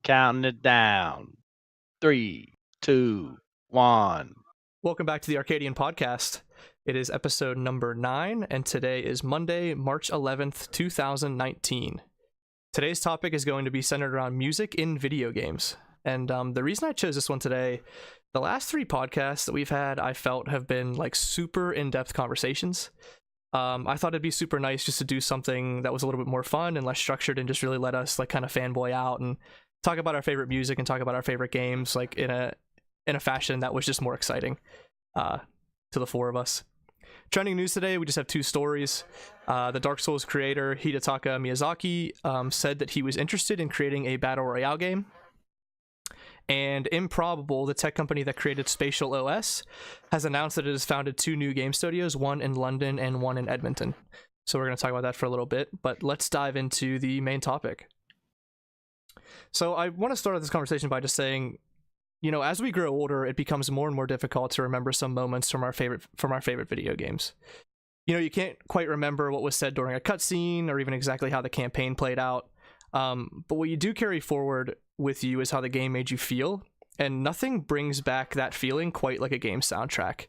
Counting it down. 3, 2, 1. Welcome back to the Arcadian podcast. It is episode number 9, and today is Monday, March 11th, 2019. Today's topic is going to be centered around music in video games. And the reason I chose this one today, the last 3 podcasts that we've had, I felt have been like super in-depth conversations. I thought it'd be super nice just to do something that was a little bit more fun and less structured and just really let us like kind of fanboy out and talk about our favorite music and talk about our favorite games like in a fashion that was just more exciting to the 4 of us. Trending news today, we just have 2 stories. The Dark Souls creator Hidetaka Miyazaki said that he was interested in creating a battle royale game. And Improbable, the tech company that created Spatial OS, has announced that it has founded 2 new game studios, one in London and one in Edmonton. So we're going to talk about that for a little bit, but let's dive into the main topic. So I want to start this conversation by just saying, you know, as we grow older, it becomes more and more difficult to remember some moments from our favorite video games. You know, you can't quite remember what was said during a cutscene or even exactly how the campaign played out. But what you do carry forward with you is how the game made you feel, and nothing brings back that feeling quite like a game soundtrack.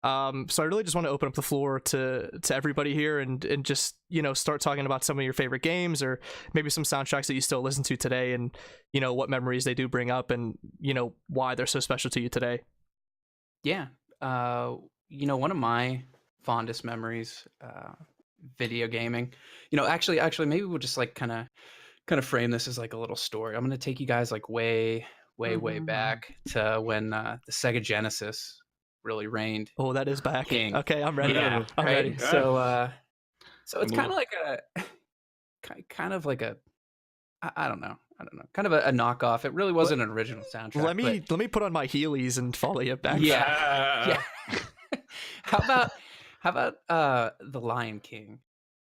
So I really just want to open up the floor to everybody here and just, you know, start talking about some of your favorite games or maybe some soundtracks that you still listen to today and, you know, what memories they do bring up and, you know, why they're so special to you today. Yeah. You know, one of my fondest memories, video gaming, you know, actually, maybe we'll just like kind of frame this as like a little story. I'm going to take you guys like way back to when the Sega Genesis really reigned. Oh, that is back. King. Okay, I'm ready. Yeah, I'm ready. So it's kind of like a I don't know, kind of a knockoff. It really wasn't an original soundtrack. Let me put on my Heelys and follow you back. Yeah. How about the Lion King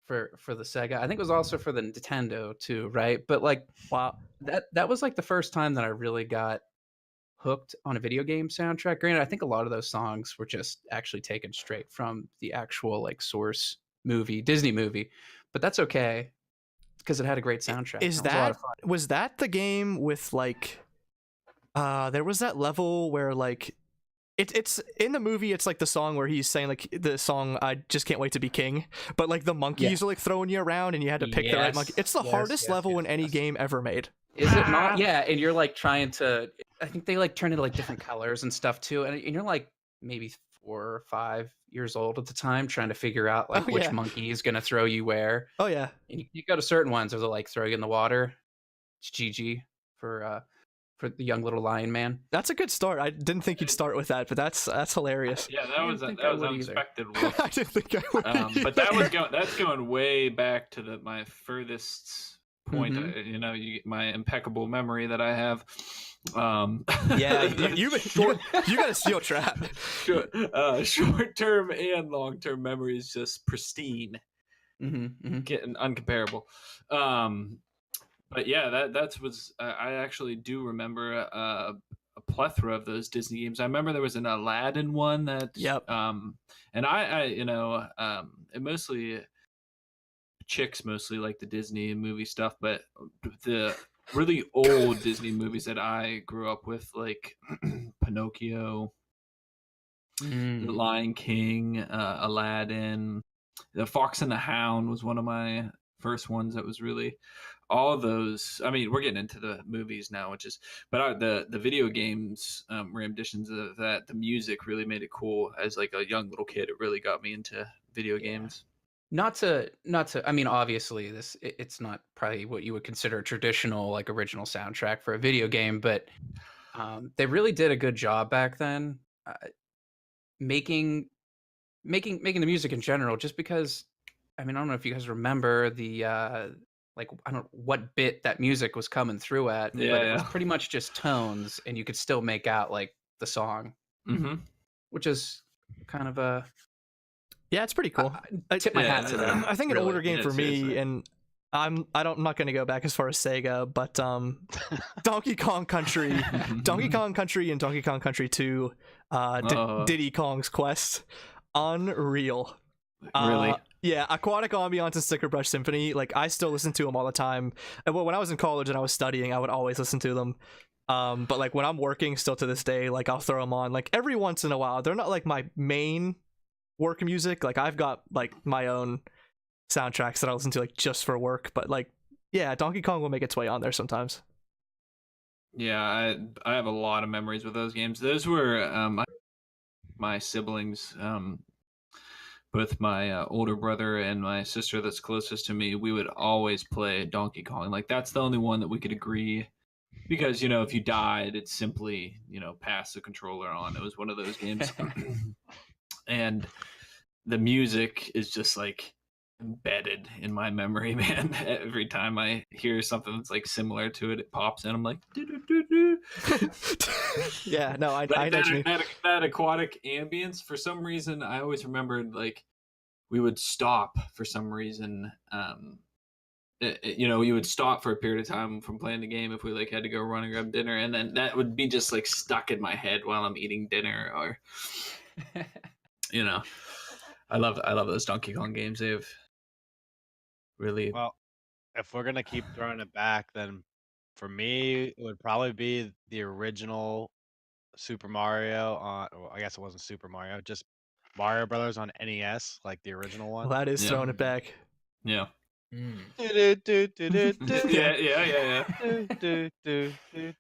for the Sega? I think it was also for the Nintendo too, right? But like, wow, that was like the first time that I really got hooked on a video game soundtrack. Granted, I think a lot of those songs were just actually taken straight from the actual like source movie, Disney movie, but that's okay because it had a great soundtrack. Was that the game with like there was that level where like it's in the movie, it's like the song where he's saying like the song I just can't wait to be king, but like the monkeys are like throwing you around and you had to pick the right monkey. It's the hardest level in any game ever made. Is it not? Yeah, and you're like trying to, I think they like turn into like different colors and stuff too, and you're like maybe 4 or 5 years old at the time trying to figure out like which monkey is gonna throw you where. Oh yeah. And you go to certain ones where they'll like throw you in the water. It's GG for the young little lion man. That's a good start. I didn't think you'd start with that, but that's hilarious. Yeah, that was unexpected. I didn't think I would. But that's going way back to my furthest point. Mm-hmm. You know, my impeccable memory that I have. Yeah, you got a steel trap. Short-term and long-term memories just pristine, getting uncomparable. But yeah, that was I actually do remember a plethora of those Disney games. I remember there was an Aladdin one that and I you know it mostly chicks mostly like the Disney and movie stuff, but the really old Disney movies that I grew up with, like Pinocchio, The Lion King, Aladdin, The Fox and the Hound was one of my first ones that was really all those. I mean, we're getting into the movies now, but the video games renditions of that, the music really made it cool. As like a young little kid, it really got me into video games. Not to I mean, obviously it's not probably what you would consider a traditional like original soundtrack for a video game, but they really did a good job back then making the music in general, just because I mean, I don't know if you guys remember the like, I don't know what bit that music was coming through at, but it was pretty much just tones and you could still make out like the song, which is kind of a yeah, it's pretty cool. I tip my hat to them. I think an older game for me, and I'm not going to go back as far as Sega, but Donkey Kong Country, and Donkey Kong Country 2, Diddy Kong's Quest. unreal. Really? Yeah, Aquatic Ambiance and Sticker Brush Symphony, like I still listen to them all the time. And when I was in college and I was studying, I would always listen to them. But like when I'm working still to this day, like I'll throw them on like every once in a while. They're not like my main work music. Like I've got like my own soundtracks that I listen to like just for work, but like yeah, Donkey Kong will make its way on there sometimes. Yeah, I have a lot of memories with those games. Those were my siblings, both my older brother and my sister that's closest to me. We would always play Donkey Kong. Like that's the only one that we could agree, because if you died, it's simply pass the controller on. It was one of those games, and the music is just like embedded in my memory, man. Every time I hear something that's like similar to it, it pops in. I'm like, yeah, no, I that aquatic ambience. For some reason, I always remembered like we would stop for some reason. You would stop for a period of time from playing the game if we like had to go run and grab dinner, and then that would be just like stuck in my head while I'm eating dinner, or I love those Donkey Kong games. They've really Well, if we're gonna keep throwing it back, then for me it would probably be the original Super Mario on. Well, I guess it wasn't Super Mario, just Mario Brothers on NES, like the original one. well, that is throwing it back. Yeah. Yeah, Yeah.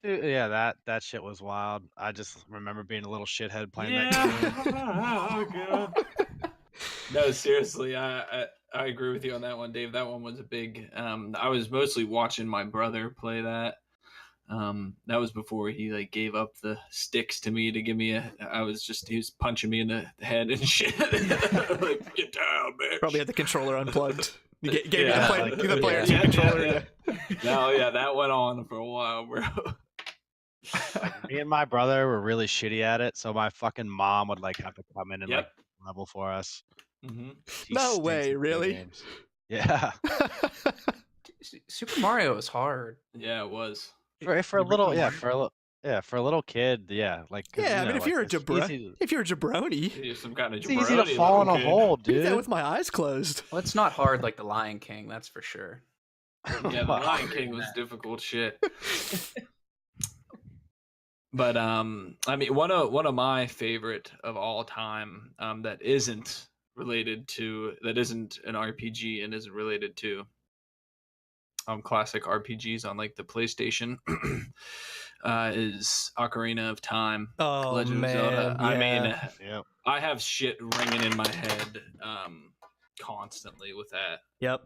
Yeah, that shit was wild. I just remember being a little shithead playing that game. Oh god. No, seriously, I agree with you on that one, Dave. That one was a big. I was mostly watching my brother play that. That was before he like gave up the sticks to me to give me he was punching me in the head and shit. Like, get down, bitch. Probably had the controller unplugged. You gave the player yeah, controller. Yeah. No, yeah, that went on for a while, bro. Like, me and my brother were really shitty at it, so my fucking mom would like have to come in and like level for us. Mm-hmm. No way, really? Games. Yeah. Super Mario is hard. Yeah, it was. For a little kid, yeah. Like yeah, I mean, if you're a jabroni, You're some kind of it's easy to fall in a hole, dude. Do that with my eyes closed. Well, it's not hard like the Lion King, that's for sure. Yeah, the Lion King was difficult shit. But I mean, one of my favorite of all time that isn't an RPG and isn't related to classic RPGs on like the PlayStation is Ocarina of Time. Oh, Legend of Zelda. Yeah. I mean, I have shit ringing in my head constantly with that. Yep.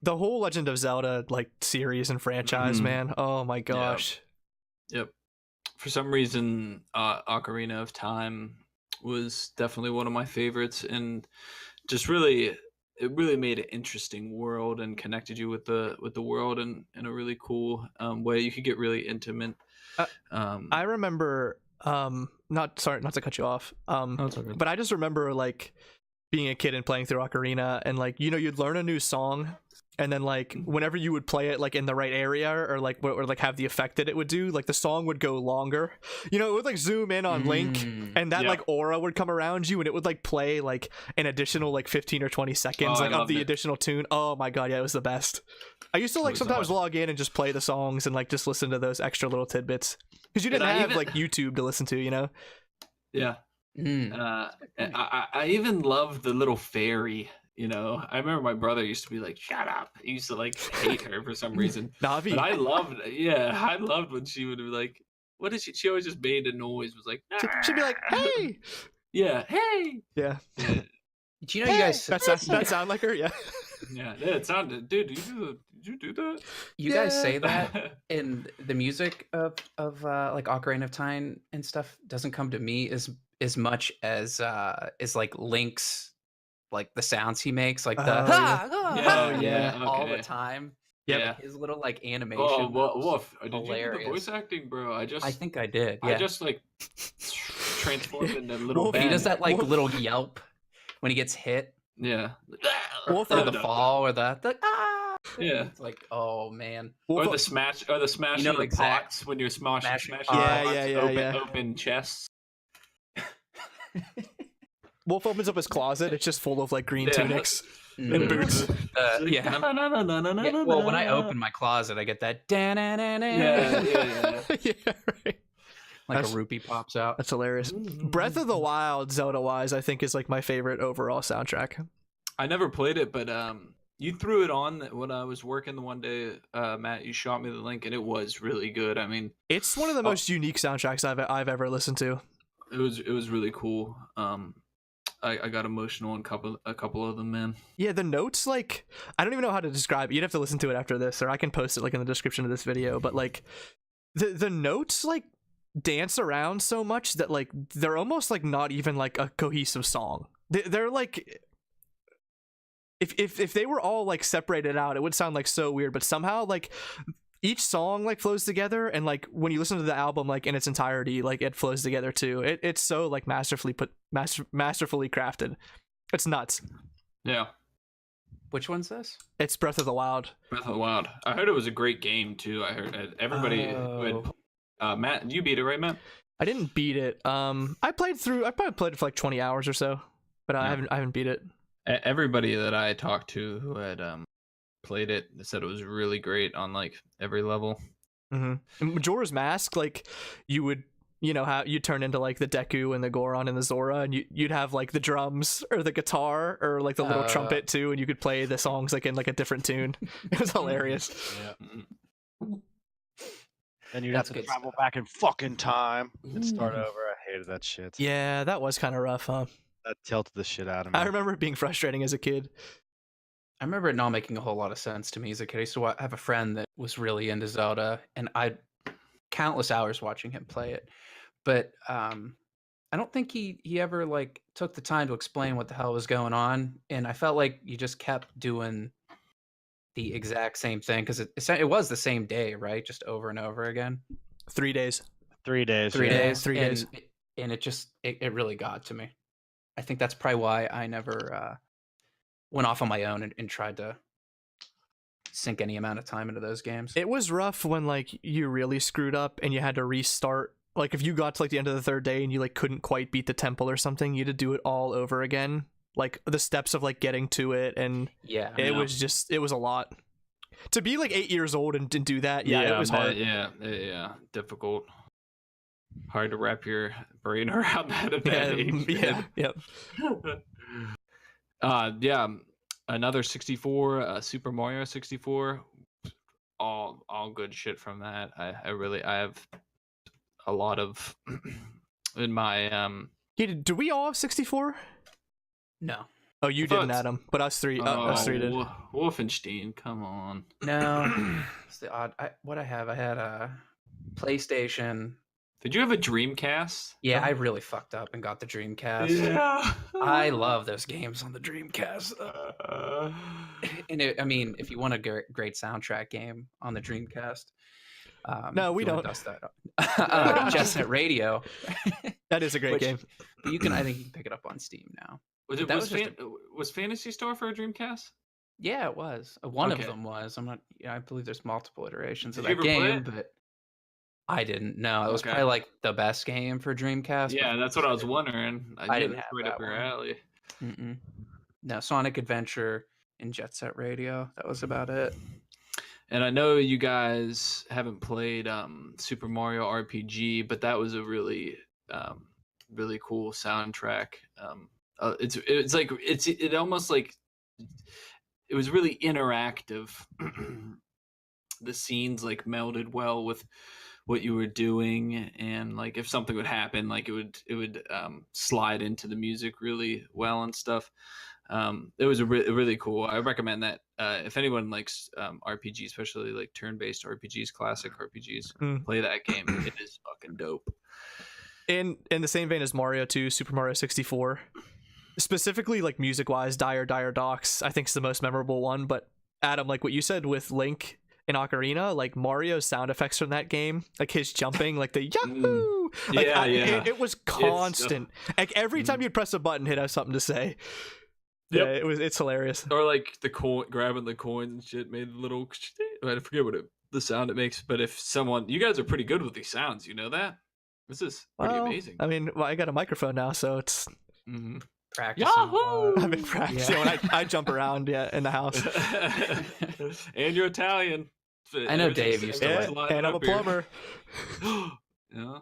The whole Legend of Zelda like series and franchise, man. Oh my gosh. Yep. For some reason, Ocarina of Time was definitely one of my favorites, and just it really made an interesting world and connected you with the world in a really cool way. You could get really intimate. I remember not to cut you off, but I just remember like being a kid and playing through Ocarina, and like you'd learn a new song, and then like whenever you would play it like in the right area or like have the effect that it would do, like the song would go longer. It would like zoom in on Link, and that like aura would come around you, and it would like play like an additional like 15 or 20 seconds of the additional tune. Oh my god, yeah, it was the best. I used to like sometimes log in and just play the songs and like just listen to those extra little tidbits, because you didn't have like YouTube to listen to, Yeah. I even loved the little fairy. I remember my brother used to be like, "Shut up!" He used to like hate her for some reason. Navi. But I loved when she would be like, "What is she?" She always just made a noise. Was like, she'd be like, "Hey." Yeah. Hey. Yeah. Do you know you guys? That sound like her? Yeah. Yeah. It sounded. Dude, did you do that? You guys say that, and the music of like Ocarina of Time and stuff doesn't come to me as much as like Link's. Like the sounds he makes, like the all the time. Yeah, his little like animation. Oh, Wolf, did hilarious. you do the voice acting, bro? I think I did. Yeah. I just like transformed into little. He does that like little yelp when he gets hit. Yeah. Or the fall, or the Yeah. It's like, oh man. Or the smash the pots when you're smashing open chests. Wolf opens up his closet. It's just full of like green tunics and Mhm. boots. Yeah. Yeah, well, when I open my closet, I get that Yeah. Yeah, right. like a rupee pops out. That's hilarious. Breath of the Wild, Zelda-wise, I think is like my favorite overall soundtrack. I never played it, but you threw it on when I was working the one day. Matt, you shot me the link, and it was really good. I mean, It's one of the most unique soundtracks I've ever listened to. it was really cool. I got emotional in a couple of them, man. Yeah, the notes, like, I don't even know how to describe it. You'd have to listen to it after this, or I can post it like in the description of this video. But like, the notes like dance around so much that like they're almost like not even like a cohesive song. They're like, if they were all like separated out, it would sound like so weird. But somehow like each song like flows together, and like when you listen to the album like in its entirety, like it flows together too. It's so like masterfully crafted. It's nuts. Yeah. Which one's this? It's Breath of the Wild. Breath of the Wild. I heard it was a great game too. I heard everybody who had Matt, you beat it, right, Matt? I didn't beat it. I probably played it for like 20 hours or so, but I haven't beat it. Everybody that I talked to who had played it said it was really great on like every level. Mm-hmm. Majora's Mask, like you would, how you turn into like the Deku and the Goron and the Zora, and you'd have like the drums or the guitar or like the little trumpet too, and you could play the songs like in like a different tune. It was hilarious. Yeah. Then you'd have to travel back in fucking time and start over. I hated that shit. Yeah, that was kind of rough, huh? That tilted the shit out of me. I remember it being frustrating as a kid. I remember it not making a whole lot of sense to me as a kid. I used to have a friend that was really into Zelda, and I'd countless hours watching him play it. But I don't think he ever like took the time to explain what the hell was going on, and I felt like you just kept doing the exact same thing because it was the same day, right? Just over and over again. 3 days. 3 days. 3 days. 3 days. And it really got to me. I think that's probably why I never went off on my own and tried to sink any amount of time into those games. It was rough when like you really screwed up and you had to restart. Like if you got to like the end of the third day and you like couldn't quite beat the temple or something, you had to do it all over again. Like the steps of like getting to it, and it was a lot to be like 8 years old and do that. It was hard. Yeah, difficult. Hard to wrap your brain around that at that age. Yeah. Another 64, Super Mario 64. All good shit from that. I have a lot of in my Do we all have 64? No. Oh, you didn't, Adam, but us three did. Wolfenstein, come on. No. It's the odd. I had a PlayStation. Did you have a Dreamcast? Yeah, I really fucked up and got the Dreamcast. Yeah. I love those games on the Dreamcast. And if you want a great soundtrack game on the Dreamcast, no, we don't. Dust that Jet Set Radio. That is a great game. But I think you can pick it up on Steam now. Was Phantasy Star for a Dreamcast? Yeah, it was. One of them was. I believe there's multiple iterations of that you ever play game, it? but I didn't know. It was probably like the best game for Dreamcast. Yeah, that's what I was wondering. I didn't have right that up your one. alley. No, Sonic Adventure and Jet Set Radio. That was about it. And I know you guys haven't played Super Mario RPG, but that was a really really cool soundtrack. It almost like it was really interactive. The scenes like melded well with what you were doing, and like if something would happen, like it would slide into the music really well and stuff. It was really cool. I recommend that if anyone likes RPG, especially like turn-based RPGs, classic RPGs, play that game. It is fucking dope. In the same vein as Mario 2, Super Mario 64, specifically like music-wise, Dire Docks, I think is the most memorable one. But Adam, like what you said with Link in Ocarina, like Mario's sound effects from that game, like his jumping, like the Yahoo! Like, it was constant. Like every time you'd press a button, he'd have something to say. Yep. Yeah, it's hilarious. Or like the coin, grabbing the coins and shit made a little. I forget the sound it makes. But if you guys are pretty good with these sounds, you know that. This is pretty amazing. I mean, I got a microphone now, so it's. practicing. Yahoo! I've been practicing when I jump around, in the house. And you're Italian. I know Dave used to Yeah, like. and I'm a plumber. Yeah.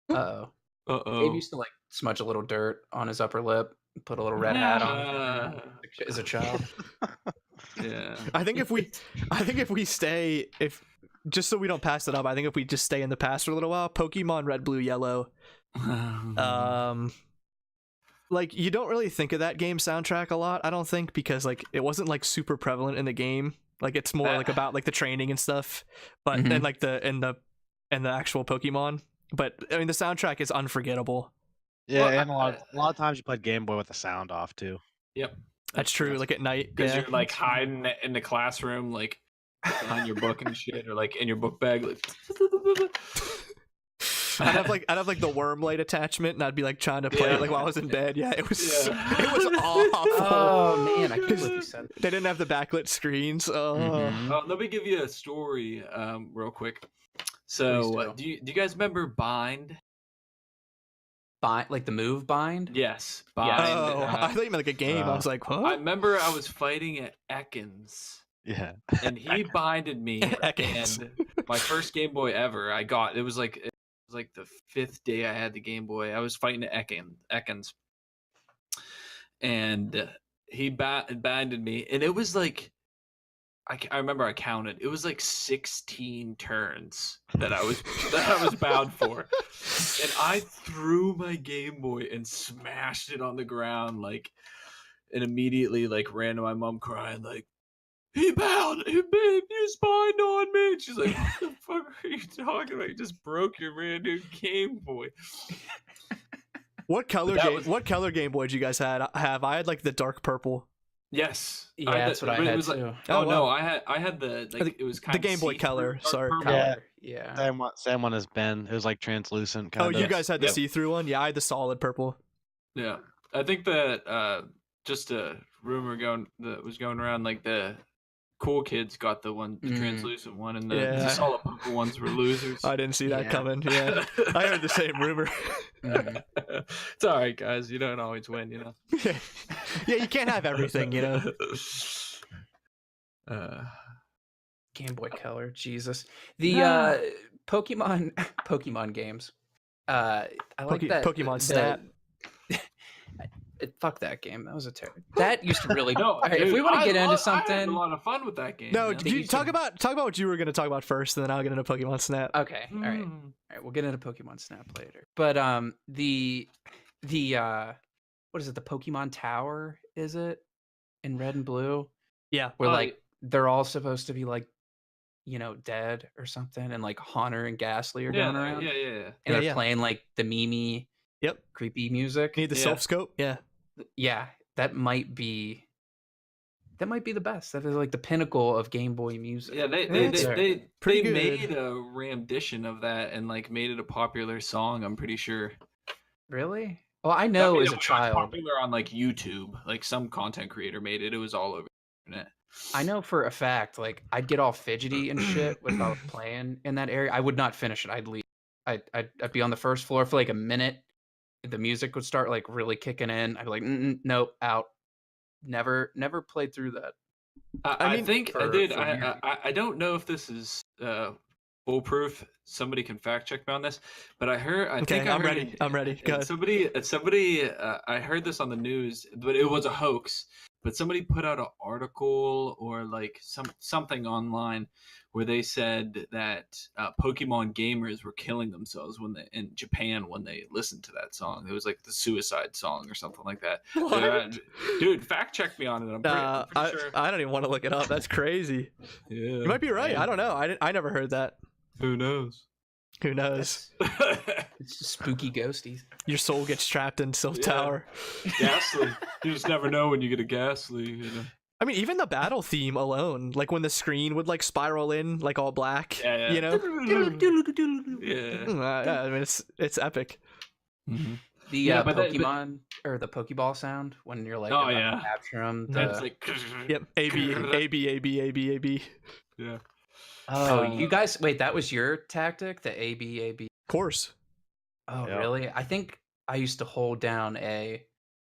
Uh-oh. Dave used to like smudge a little dirt on his upper lip, put a little red hat on as a child. Yeah. I think if we stay, just so we don't pass it up, I think if we just stay in the past for a little while, Pokemon Red, Blue, Yellow. Like you don't really think of that game soundtrack a lot, I don't think, because like it wasn't like super prevalent in the game. Like it's more like about like the training and stuff, but and like the actual Pokemon. But I mean the soundtrack is unforgettable. Yeah, and a lot of times you played Game Boy with the sound off too. Yep. That's true. Like at night, because you're like hiding in the classroom, like behind your book and shit, or like in your book bag. Like... I'd have like the worm light attachment, and I'd be like trying to play it like while I was in bed. Yeah, it was awful. Oh man, I can't believe you said they didn't have the backlit screens. Let me give you a story, real quick. So, do you guys remember Bind? Bind, like the move Bind? Yes, Bind. Oh, I thought you meant like a game. I was like, huh? I remember I was fighting at Ekans. Yeah, and he binded me. And my first Game Boy ever, I got. It was like the 5th day I had the Game Boy. I was fighting at Ekans, and he binded me, and it was like. I remember I counted. It was like 16 turns that I was bound for, and I threw my Game Boy and smashed it on the ground, like, and immediately like ran to my mom crying like, he spined on me. And she's like, what the fuck are you talking about? You just broke your brand new Game Boy. What color Game Boy did you guys have? I had like the dark purple. Yes, yeah, that's what I had too. No, I had the like it was kind of the Game Boy Color. Sorry, yeah. Same one as Ben. It was like translucent. Kind of. You guys had the see-through one. Yeah, I had the solid purple. Yeah, I think that just a rumor that was going around, like the cool kids got the translucent one, and the solid purple ones were losers. I didn't see that coming. Yeah, I heard the same rumor. It's all right, guys. You don't always win, you know. Yeah, you can't have everything, you know. Game Boy Color, Jesus. The Pokemon games. I like that. Pokemon Snap. Fuck that game. That was a terrible. That used to really. No, right, if we want to get into something, I had a lot of fun with that game. No, did you talk about what you were going to talk about first, and then I'll get into Pokemon Snap. Okay, all right, we'll get into Pokemon Snap later. But the what is it? The Pokemon Tower, is it in Red and Blue? Yeah, where like they're all supposed to be like, you know, dead or something, and like Haunter and Ghastly are going around. Yeah. And they're playing like the Mimi. Yep. Creepy music. Need the self scope. Yeah. Yeah, that might be the best. That is like the pinnacle of Game Boy music. Yeah, they made a rendition of that and like made it a popular song. I'm pretty sure. Really? Well, I know as a child, popular on like YouTube. Like some content creator made it. It was all over the internet. I know for a fact. Like I'd get all fidgety and shit when I was playing in that area. I would not finish it. I'd leave. I'd be on the first floor for like a minute. The music would start like really kicking in. I'd be like, nope, out. Never played through that. I think I did. I don't know if this is foolproof. Somebody can fact check me on this, but I heard. I'm ready. Go ahead. Somebody. I heard this on the news, but it was a hoax. But somebody put out an article or like something online where they said that Pokemon gamers were killing themselves in Japan when they listened to that song. It was like the suicide song or something like that. Dude, fact check me on it. I'm pretty sure. I don't even want to look it up. That's crazy. Yeah, you might be right. I don't know. I never heard that. Who knows? It's just spooky ghosties. Your soul gets trapped in Silph Tower. Ghastly. You just never know when you get a Ghastly. You know? I mean, even the battle theme alone, like when the screen would like spiral in, like all black. Yeah. You know. Yeah. I mean, it's epic. Mm-hmm. The Pokemon or the Pokeball sound when you're like, capture them. It's like, yep, A B. Yeah. Oh, you guys, wait, that was your tactic, the A B. Of course. Oh, really? I think I used to hold down A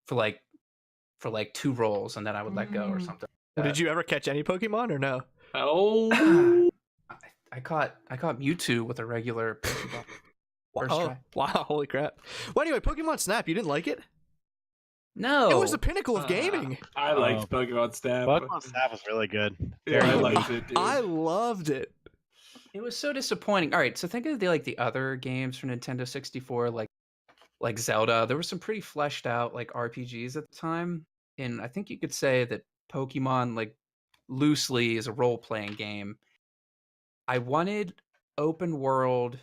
for like 2 rolls, and then I would let go or something. Well, did you ever catch any Pokemon or no? Oh, I caught Mewtwo with a regular Pokeball. First try. Wow, holy crap. Well, anyway, Pokemon Snap, you didn't like it? No, It was the pinnacle of gaming. I liked Pokemon Snap. Pokemon Snap was really good. Yeah, I Very liked it, dude. I loved it. It was so disappointing. All right, so think of the other games for Nintendo 64, like Zelda. There were some pretty fleshed out like RPGs at the time, and I think you could say that Pokemon, like, loosely is a role playing game. I wanted open world,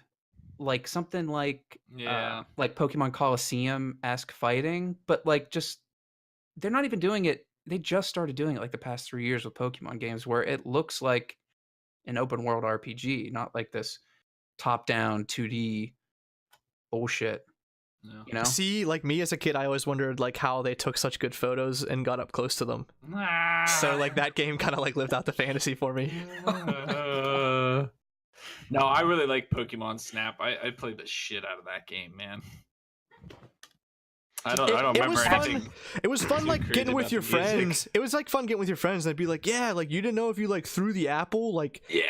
like something like like Pokemon Coliseum-esque fighting, but like just they're not even doing it. They just started doing it like the past 3 years with Pokemon games, where it looks like an open world RPG, not like this top down 2D bullshit. No. You know? See, like me as a kid, I always wondered like how they took such good photos and got up close to them. So like that game kind of like lived out the fantasy for me. No, I really like Pokemon Snap. I played the shit out of that game, man. I don't remember anything. It was fun too like crazy getting with about your the music. friends. It was like fun getting with your friends. They'd be like, yeah, like you didn't know if you like threw the apple like Yeah,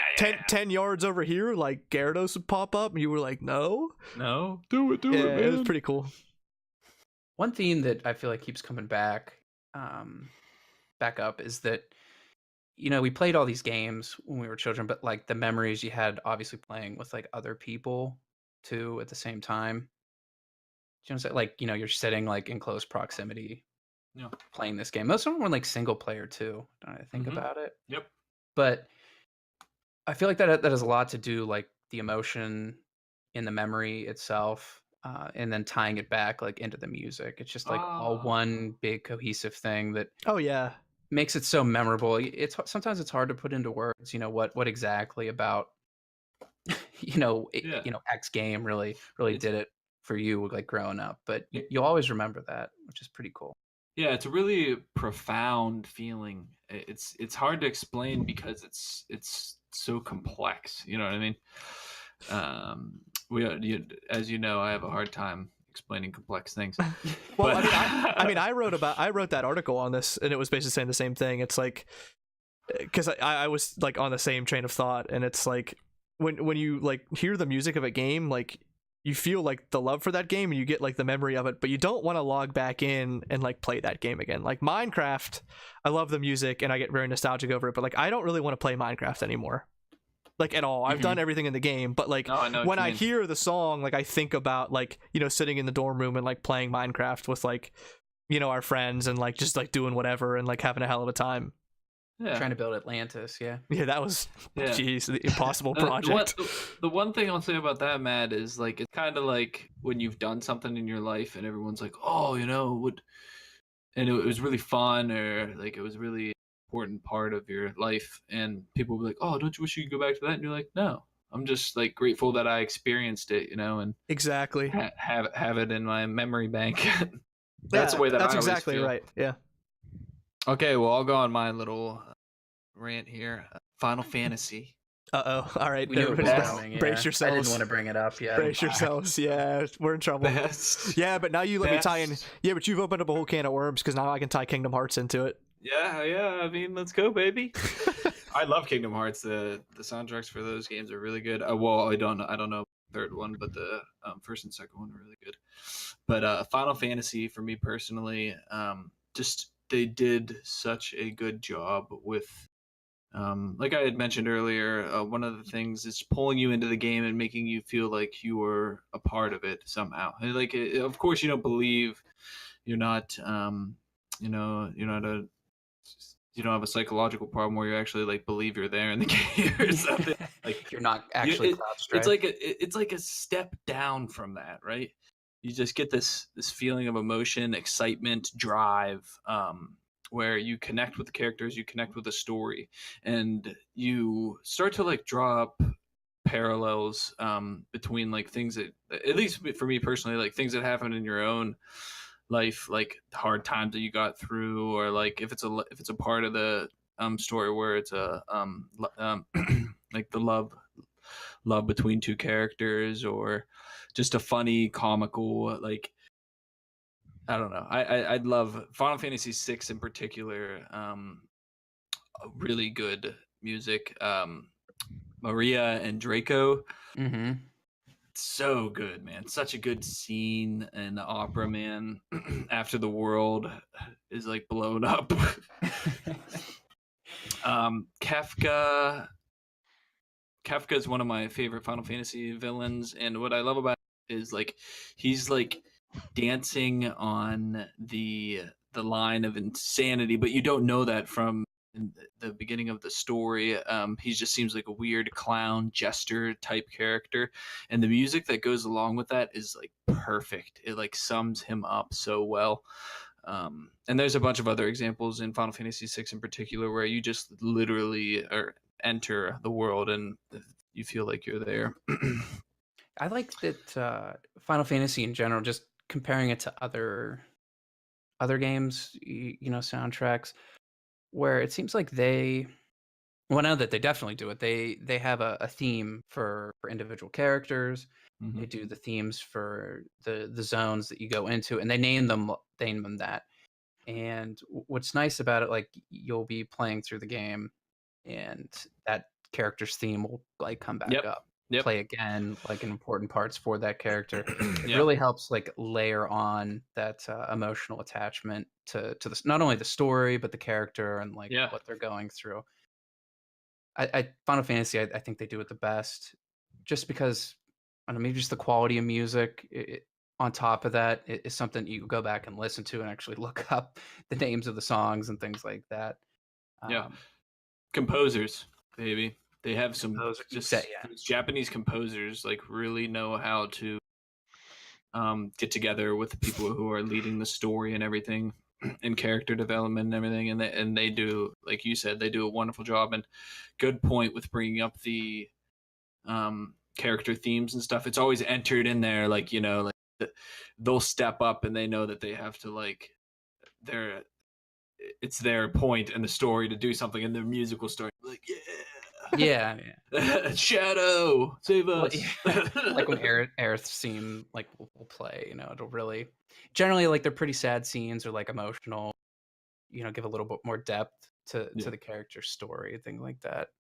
10 yards over here, like Gyarados would pop up, and you were like, no. do it, Yeah, man. it was pretty cool. One theme that I feel like keeps coming back up is that, you know, we played all these games when we were children, but like the memories you had obviously playing with like other people too at the same time. Do you know what I'm saying? Like, you know, you're sitting like in close proximity, Yeah. playing this game. Most of them were like single player too. Don't I think Mhm. about it? Yep. But I feel like that has a lot to do, like the emotion in the memory itself, and then tying it back like into the music. It's just like all one big cohesive thing that Oh yeah. makes it so memorable. It's sometimes it's hard to put into words, you know, what exactly about you know Yeah. you know X game really It's- did it for you like growing up, but you'll always remember that, which is pretty cool. Yeah, it's a really profound feeling. It's hard to explain because it's so complex. You know what I mean? As you know, I have a hard time explaining complex things. Well, But- I mean, I wrote that article on this, and it was basically saying the same thing. It's like, because I was like on the same train of thought, and it's like when you like hear the music of a game, like you feel like the love for that game, and you get like the memory of it, but you don't want to log back in and like play that game again. Like Minecraft, I love the music, and I get very nostalgic over it, but like I don't really want to play Minecraft anymore. Like at all. I've done everything in the game, but like No, I know what when you I mean. hear the song, like I think about like, you know, sitting in the dorm room and like playing Minecraft with like, you know, our friends and like just like doing whatever and like having a hell of a time. Yeah. Trying to build Atlantis, yeah. Yeah, that was Yeah. jeez, the impossible The project. the one thing I'll say about that, Matt, is like it's kind of like when you've done something in your life and everyone's like, "Oh, you know, and it was really fun, or like it was really important part of your life," and people will be like, "Oh, don't you wish you could go back to that?" And you're like, "No, I'm just like grateful that I experienced it, you know, and Exactly. have it in my memory bank." That's the way that that's I always exactly feel. right. Yeah. Okay, well, I'll go on my little rant here. Final Fantasy. Uh-oh. All right. We knew it was everybody coming, yeah. brace I yourselves. didn't want to bring it up yet. Brace yourselves. Yeah, we're in trouble. Best. Yeah, but now you let me tie in. Best. Yeah, but you've opened up a whole can of worms because now I can tie Kingdom Hearts into it. Yeah. I mean, let's go, baby. I love Kingdom Hearts. The soundtracks for those games are really good. Well, I don't know the third one, but the first and second one are really good. But Final Fantasy, for me personally, just they did such a good job with. Like I had mentioned earlier, one of the things is pulling you into the game and making you feel like you were a part of it somehow. And like, of course, you don't believe, you're not, you don't have a psychological problem where you actually like believe you're there in the game or something. Like You're not actually Cloud Strife. it's like a step down from that, right? You just get this feeling of emotion, excitement, drive, where you connect with the characters, you connect with the story, and you start to like draw up parallels between like things that, at least for me personally, like things that happen in your own life, like hard times that you got through, or like if it's a part of the story where it's a like the love between two characters, or just a funny comical like I don't know. I'd love Final Fantasy VI in particular. Really good music. Maria and Draco. Mm-hmm. So good, man. Such a good scene in the opera, man. After the world is like blown up. Kefka is one of my favorite Final Fantasy villains, and what I love about it is like he's like dancing on the line of insanity, but you don't know that from the beginning of the story. He just seems like a weird clown jester type character, and the music that goes along with that is like perfect. It like sums him up so well. And there's a bunch of other examples in Final Fantasy VI in particular where you just literally enter the world and you feel like you're there. I like that Final Fantasy in general, just comparing it to other games, you know, soundtracks, where it seems like well, now that they definitely do it, they have a theme for individual characters. Mm-hmm. They do the themes for the zones that you go into, and they name them that. And what's nice about it, like you'll be playing through the game, and that character's theme will like come back up, play again, like in important parts for that character. It really helps like layer on that emotional attachment to not only the story but the character and like what they're going through. I Final Fantasy, I think they do it the best, just because I don't know, maybe just the quality of music. On top of that, it is something you go back and listen to and actually look up the names of the songs and things like that. Composers, baby. They have some those Japanese composers like really know how to get together with the people who are leading the story and everything, and character development and everything, and they do, like you said, they do a wonderful job. And good point with bringing up the character themes and stuff. It's always entered in there, like, you know, like they'll step up and they know that they have to like it's their point in the story to do something in their musical story, like yeah Shadow, save us. Like when Aerith's scene like will play, you know, it'll really generally like they're pretty sad scenes or like emotional, you know, give a little bit more depth to the character's story, thing like that.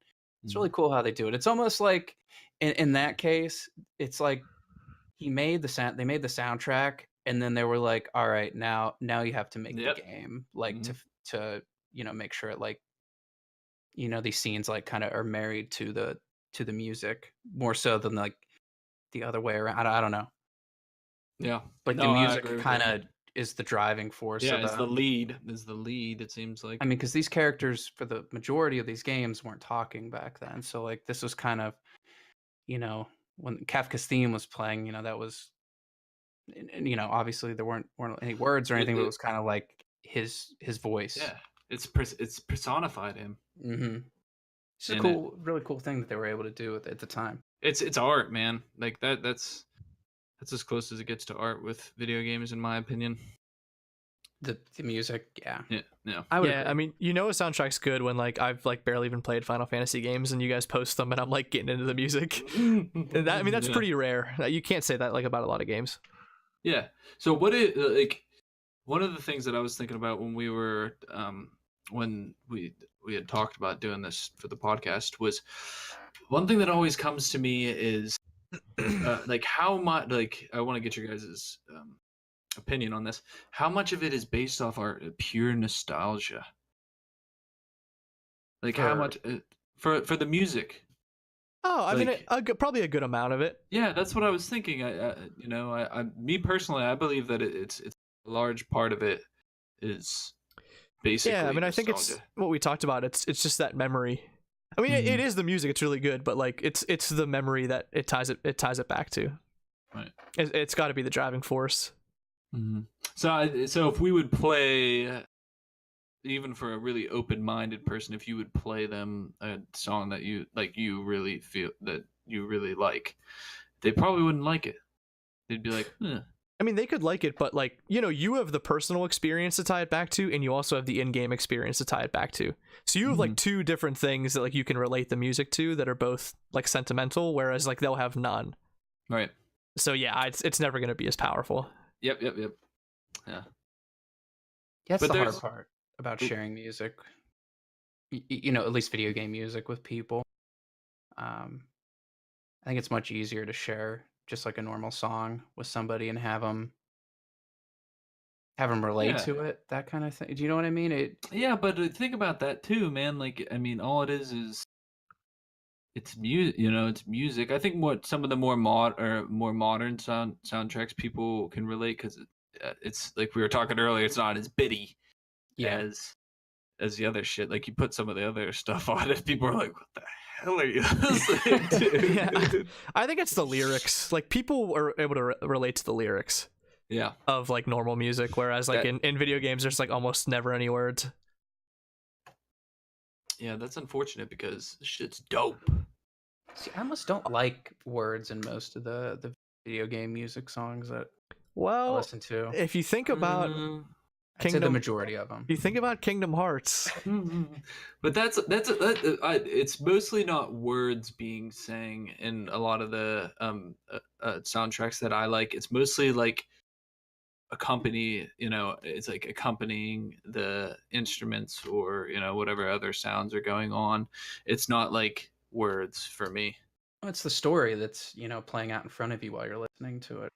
It's really cool how they do it. It's almost like in that case, it's like they made the soundtrack, and then they were like, all right, now you have to make the game, like to you know, make sure it like, you know, these scenes like kind of are married to the music more so than like the other way around. I don't know. Yeah. Like the music kind of is the driving force. Yeah, it's the lead. It seems like. I mean, because these characters for the majority of these games weren't talking back then, so like this was kind of, you know, when Kafka's theme was playing, you know, that was, and you know, obviously there weren't any words or anything, but it was kind of like his voice. Yeah, it's personified him. Mm-hmm. It's a cool, really cool thing that they were able to do at the time. It's art, man. Like that's as close as it gets to art with video games, in my opinion. The music, yeah. I mean, you know, a soundtrack's good when like I've like barely even played Final Fantasy games and you guys post them and I'm like getting into the music. I mean, that's pretty rare. You can't say that like about a lot of games. Yeah. So like one of the things that I was thinking about when we were when we had talked about doing this for the podcast was, one thing that always comes to me is like how much, like I want to get your guys' opinion on this. How much of it is based off our pure nostalgia? Like how much for the music? Oh, I mean, probably a good amount of it. Yeah, that's what I was thinking. You know, me personally, I believe that it's a large part of it is basically. Yeah, I mean, nostalgia. I think it's what we talked about. It's just that memory. I mean, it is the music. It's really good, but like it's the memory that it ties it back to. Right. It's got to be the driving force. Mm-hmm. So if we would play, even for a really open-minded person, if you would play them a song that you like, you really feel that you really like, they probably wouldn't like it. They'd be like, eh. I mean, they could like it, but like, you know, you have the personal experience to tie it back to, and you also have the in-game experience to tie it back to. So you have like two different things that like you can relate the music to that are both like sentimental, whereas like they'll have none. Right. So yeah, it's never going to be as powerful. Yep. Yeah. Yeah, it's But the hard there's part about sharing music. You know, at least video game music with people. Um, I think it's much easier to share just like a normal song with somebody and have them relate yeah. to it, that kind of thing. Do you know what I mean? Yeah, but think about that too, man. Like, I mean, all it is it's music. You know, it's music. I think what some of the more modern soundtracks people can relate because it's like we were talking earlier. It's not as bitty Yeah. as the other shit. Like you put some of the other stuff on it, people are like, "What the hell are you listening to?" Yeah, I think it's the lyrics. Like people are able to relate to the lyrics Yeah, of like normal music, whereas like that, in video games, there's like almost never any words. yeah, that's unfortunate because this shit's dope. See, I almost don't like words in most of the video game music songs that I Well, listen to. if you think about I'd say the Kingdom, majority of them. if you think about Kingdom Hearts, But it's mostly not words being sang in a lot of the soundtracks that I like. It's mostly like it's like accompanying the instruments or whatever other sounds are going on. It's not like words for me. Well, it's the story that's playing out in front of you while you're listening to it.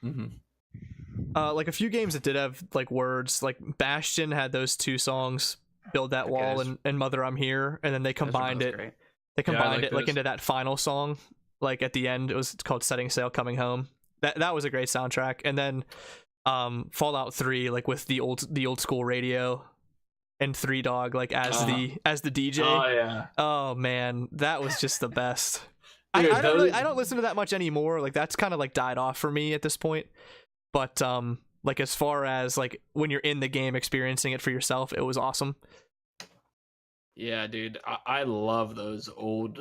Mm-hmm. like a few games that did have like words, like Bastion had those two songs, Build That Wall and Mother I'm Here, and then they combined it. Great. They combined like it like those. into that final song, like at the end. It's called Setting Sail Coming Home. That was a great soundtrack. And then Fallout 3, like with the old school radio and Three Dog like as the DJ. Oh yeah. Oh man, that was just the best. Dude, I don't listen to that much anymore. Like that's kind of like died off for me at this point. But like as far as like when you're in the game experiencing it for yourself, it was awesome. Yeah, dude, I love those old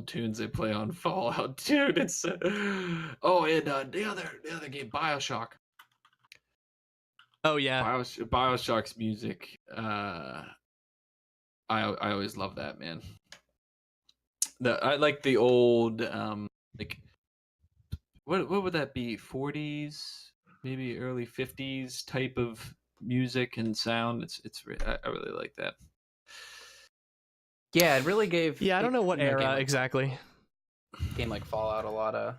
tunes they play on Fallout, dude. It's oh, and the other game, BioShock. Oh yeah, BioShock's music. I always love that, man. I like the old like what would that be? 40s, maybe early 50s type of music and sound. I really like that. Yeah, it really gave. Yeah, I don't know what era exactly. Game like Fallout, a lot of.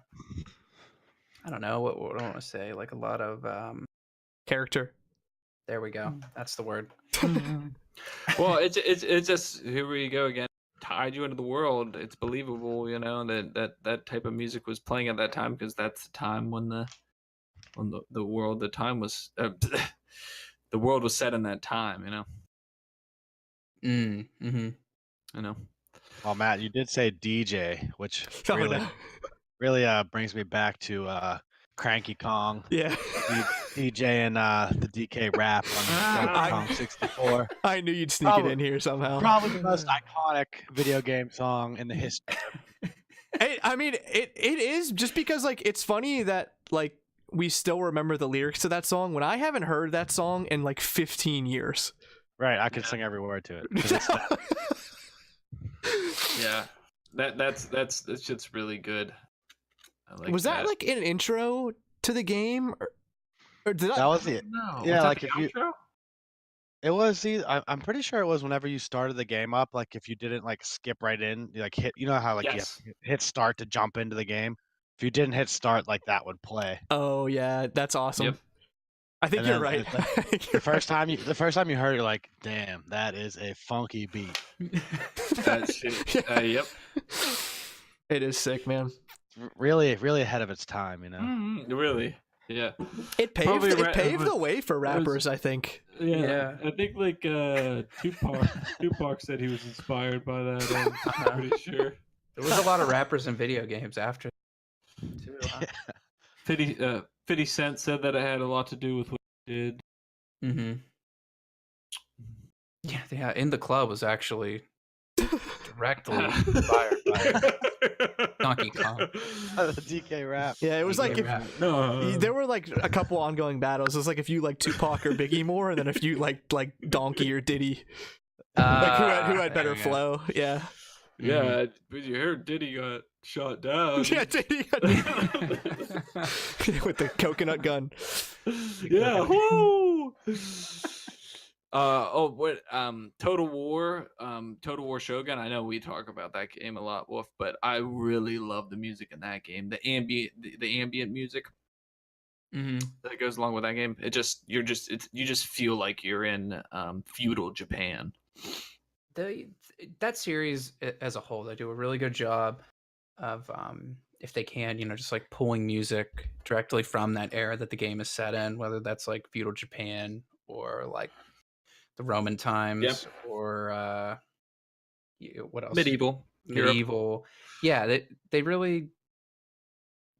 I don't know what I want to say. Like a lot of character. There we go. That's the word. Well, it's just here we go again. Tied you into the world. It's believable, that type of music was playing at that time because that's the time when the world, the time was the world was set in that time, Mm-hmm. Oh, Matt, you did say DJ, which Oh, really, no. really brings me back to Cranky Kong. Yeah. DJ and the DK rap on Donkey Kong 64. I knew you'd sneak it in here somehow. Probably the most iconic video game song in the history. I mean, it is just because like it's funny that like we still remember the lyrics to that song when I haven't heard that song in like 15 years. Right, I could sing every word to it. Yeah, that's shit's really good. I like was that like an intro to the game, or did that was it? No, Yeah, like if you. It was. See, I'm pretty sure it was whenever you started the game up. Like if you didn't like skip right in, you like hit. You know how like you have to hit start to jump into the game. If you didn't hit start, like that would play. Oh yeah, that's awesome. Yep. I think you're right. The first time you heard it, you're like, damn, that is a funky beat. That shit. Yep. It is sick, man. Really, really ahead of its time, Really. Yeah. It paved the way for rappers, I think. Yeah. I think like Tupac said he was inspired by that. I'm pretty sure. There was a lot of rappers in video games after too. Huh? 50 Cent said that it had a lot to do with what he did. Mm-hmm. Yeah. In the Club was actually directly inspired by Donkey Kong. The DK rap. Yeah, it was like No. there were like a couple ongoing battles. It was like if you like Tupac or Biggie more, and then if you like Donkey or Diddy, like who had better flow. Yeah. Yeah, but you heard Diddy got shot down. Yeah, Diddy got with the coconut gun. Yeah, whoo! what Total War Shogun. I know we talk about that game a lot, Wolf, but I really love the music in that game. The ambient music that goes along with that game. You just feel like you're in feudal Japan. That series as a whole, they do a really good job of if they can, just like pulling music directly from that era that the game is set in, whether that's like feudal Japan or like the Roman times or what else? Medieval. Yeah, they really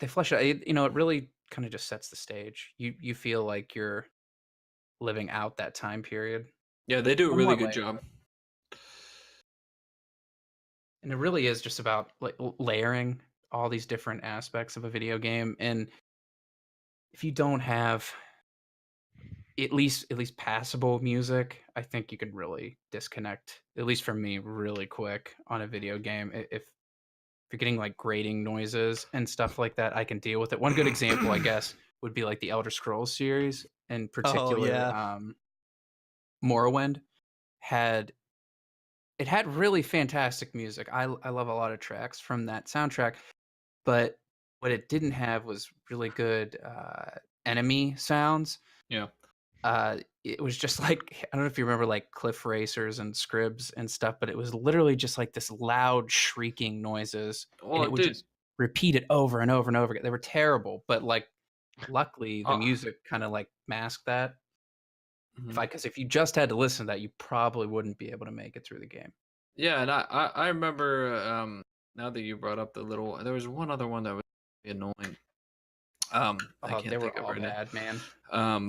flesh out. It really kind of just sets the stage. You feel like you're living out that time period. Yeah, they do a really good job. And it really is just about like layering all these different aspects of a video game. And if you don't have at least passable music, I think you could really disconnect, at least for me, really quick on a video game. If you're getting like grating noises and stuff like that, I can deal with it. One good example, I guess, would be like the Elder Scrolls series, in particular. Morrowind had really fantastic music. I love a lot of tracks from that soundtrack, but what it didn't have was really good enemy sounds. Yeah. It was just like, I don't know if you remember like cliff racers and scribs and stuff, but it was literally just like this loud shrieking noises, and it would just repeat it over and over and over again. They were terrible, but like luckily the music kind of like masked that. Because if you just had to listen to that, you probably wouldn't be able to make it through the game. Yeah, and I remember now that you brought up there was one other one that was annoying. I can't they were think of all her bad, man.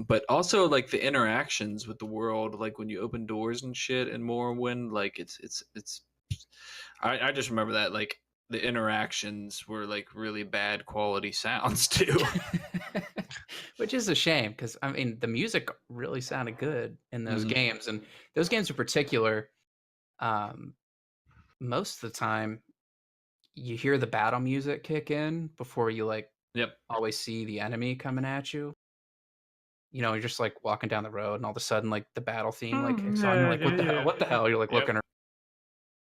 But also like the interactions with the world, like when you open doors and shit in Morrowind, like it's I just remember that like the interactions were like really bad quality sounds too. Which is a shame, because I mean the music really sounded good in those games, and those games in particular, most of the time you hear the battle music kick in before you like always see the enemy coming at you. You're just like walking down the road, and all of a sudden like the battle theme like kicks on. You're like, what the hell? What the hell? You're like looking around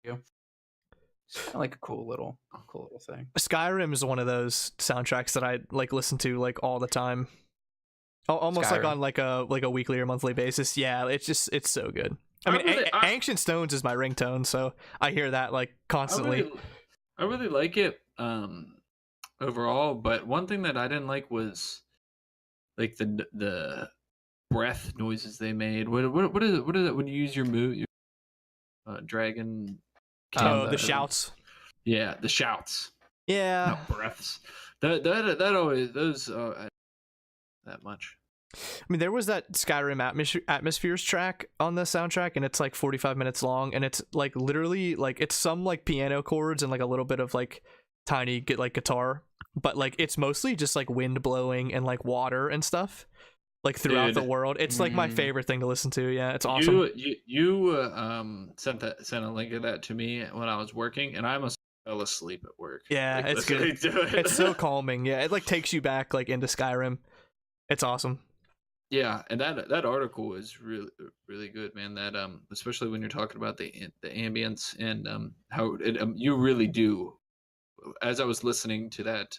you. It's kind of like a cool little thing. Skyrim is one of those soundtracks that I like listen to like all the time, almost Skyrim. like on like a weekly or monthly basis. Yeah, it's so good. I mean, Ancient Stones is my ringtone, so I hear that like constantly. I really like it overall, but one thing that I didn't like was like the breath noises they made. What is it when you use your move, your dragon? The shouts. Yeah, the shouts. Yeah. Not breaths. That always those that much. I mean, there was that Skyrim Atmospheres track on the soundtrack, and it's like 45 minutes long, and it's like literally like it's some like piano chords and like a little bit of like tiny guitar, but like it's mostly just like wind blowing and like water and stuff like throughout the world. It's like my favorite thing to listen to. Yeah, it's awesome. You sent a link of that to me when I was working, and I almost fell asleep at work. Yeah, like, it's good. It's so calming. Yeah, it like takes you back like into Skyrim. It's awesome. Yeah, and that article is really good, man. That especially when you're talking about the ambience and how it you really do. As I was listening to that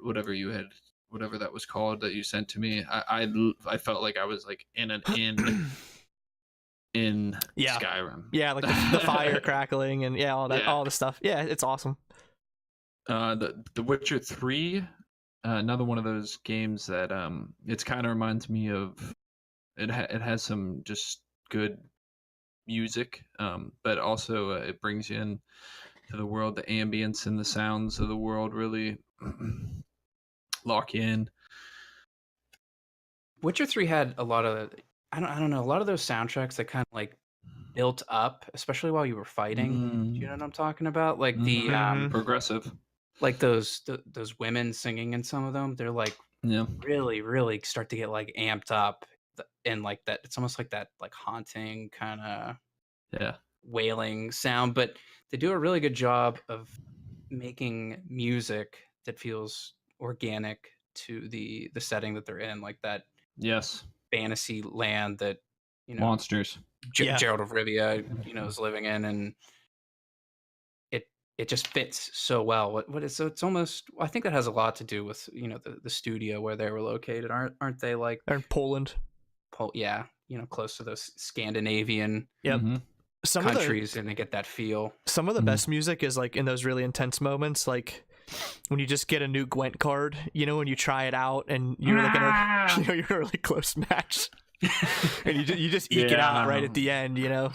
whatever that was called that you sent to me, I felt like I was like in Skyrim. Yeah, like the fire crackling and all that, all the stuff. Yeah, it's awesome. The Witcher 3, another one of those games that it kind of reminds me of. It has some just good music, but also it brings you in to the world. The ambience and the sounds of the world really lock in. Witcher 3 had a lot of I don't know, a lot of those soundtracks that kind of like built up, especially while you were fighting. Do you know what I'm talking about? Like the progressive, like those women singing in some of them. They're like really, really start to get like amped up, and like that. It's almost like that like haunting kind of wailing sound. But they do a really good job of making music that feels organic to the setting that they're in, like that. Yes. fantasy land that monsters. Gerald of Rivia is living in, and it just fits so well. What is so? It's almost. I think that has a lot to do with the studio where they were located. Aren't they like? They're in Poland. Yeah, close to those Scandinavian Yep. Some countries, and they get that feel. Some of the best music is like in those really intense moments, like when you just get a new Gwent card, when you try it out and you're like in a you're in a really close match, and you just eke it out right at the end, Yeah,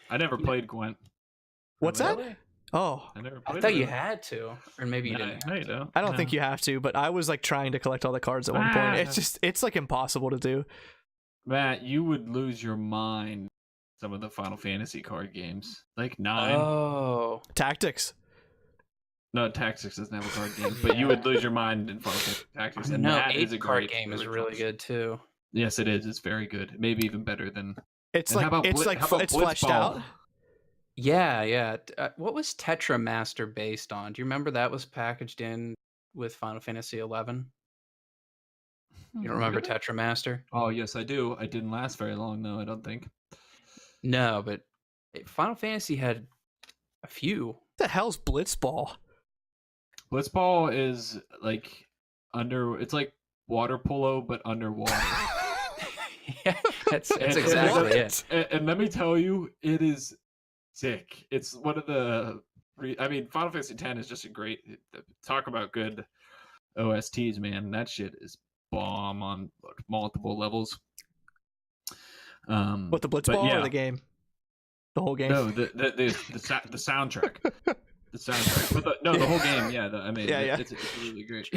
I never played Gwent. What's that? Oh, I thought you had to, or maybe you didn't. No, you don't. I don't think you have to, but I was like trying to collect all the cards at one point. It's like impossible to do. Matt, you would lose your mind. Some of the Final Fantasy card games, like 9. Oh, Tactics. No, Tactics doesn't have a card game, but you would lose your mind in Final Fantasy Tactics. And no, 8 card game is really good too. Yes, it is. It's very good. Maybe even better than. It's like it's fleshed out. Yeah. What was Tetra Master based on? Do you remember that was packaged in with Final Fantasy 11? You don't remember Really? Tetra Master? Oh, yes, I do. It didn't last very long, though, I don't think. No, but Final Fantasy had a few. What the hell's Blitzball? Blitzball is like it's like water polo, but underwater. Yeah, that's exactly it. And let me tell you, it is sick. It's one of the. Final Fantasy X is just a great. Talk about good OSTs, man. That shit is bomb on multiple levels. What, the Blitzball or the game? The whole game? No, the soundtrack. The soundtrack. But the whole game. Yeah, It's really great.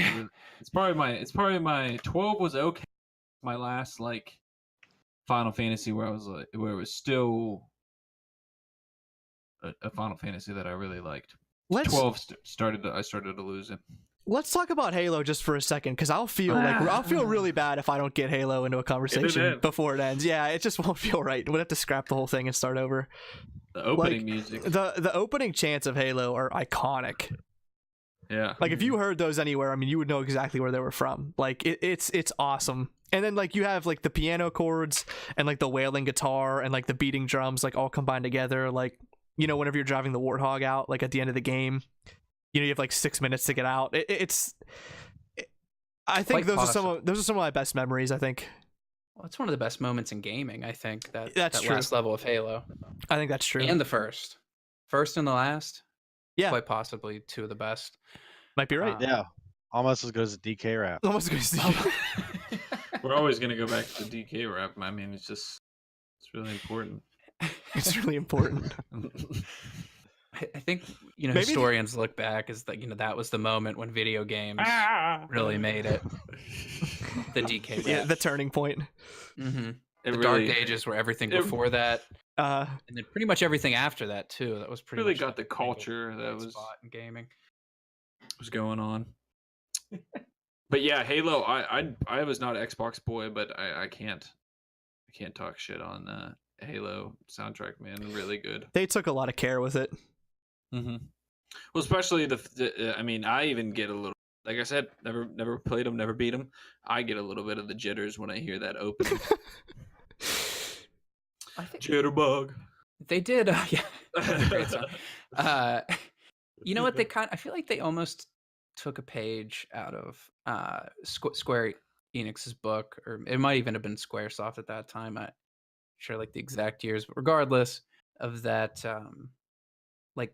It's probably my 12 was okay. My last like Final Fantasy where it was still a Final Fantasy that I really liked. 12 I started to lose it. Let's talk about Halo just for a second, because I'll feel really bad if I don't get Halo into a conversation before it ends. Yeah, it just won't feel right. We'd have to scrap the whole thing and start over. The opening music. The opening chants of Halo are iconic. Yeah. Like if you heard those anywhere, you would know exactly where they were from. Like it's awesome. And then like you have like the piano chords and like the wailing guitar and like the beating drums like all combined together. Like, whenever you're driving the Warthog out, like at the end of the game, you have like 6 minutes to get out. I think those are some of my best memories, I think. Well, it's one of the best moments in gaming, I think. That's true. Last level of Halo. I think that's true. And the first and the last. Yeah. Quite possibly two of the best. Might be right. Yeah. Almost as good as the DK rap. Almost as good as DK. We're always going to go back to the DK rap. It's really important. It's really important. I think historians look back as that that was the moment when video games really made it. The DK rap. Yeah, the turning point. Mm-hmm. The dark ages were everything before that, and then pretty much everything after that too. That was pretty really much got the culture that was in gaming was going on. But yeah, Halo. I was not an Xbox boy, but I can't talk shit on Halo soundtrack, man. Really good. They took a lot of care with it. Mm-hmm. Well, especially I even get a little, like I said, never played them, never beat them. I get a little bit of the jitters when I hear that opening. Jitterbug. They did, yeah. That's a great song. You know what? I feel like they almost took a page out of Square Enix's book, or it might even have been Squaresoft at that time. I'm sure like the exact years, but regardless of that, like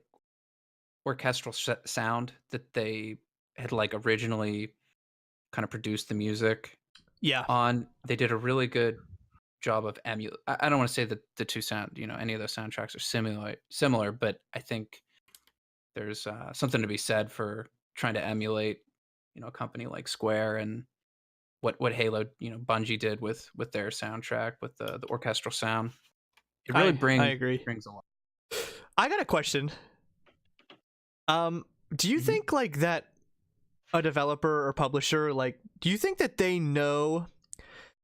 orchestral sound that they had like originally kind of produced the music on. They did a really good job of emulate. I don't want to say that the two sound, any of those soundtracks are similar, but I think there's something to be said for trying to emulate, a company like Square and what Halo, Bungie did with their soundtrack with the orchestral sound. It really brings a lot. I got a question. Do you think like that a developer or publisher, like, do you think that they know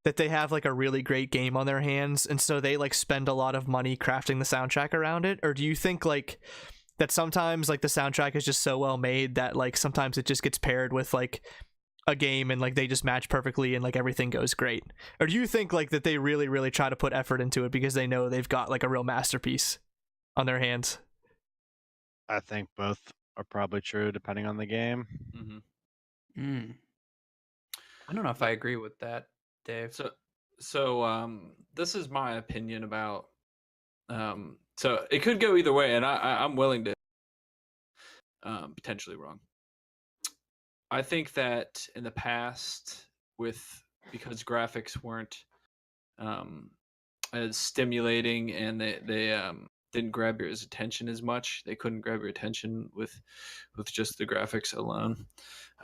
that they have like a really great game on their hands and so they like spend a lot of money crafting the soundtrack around it? Or do you think like that sometimes like the soundtrack is just so well made that like sometimes it just gets paired with like a game and like they just match perfectly and like everything goes great? Or do you think like that they really really try to put effort into it because they know they've got like a real masterpiece on their hands? I think both are probably true depending on the game. Mm. I don't know if I agree with that, Dave. So this is my opinion about so it could go either way, and I'm willing to potentially wrong. I think that in the past, because graphics weren't as stimulating, and they didn't grab your attention as much. They couldn't grab your attention with just the graphics alone.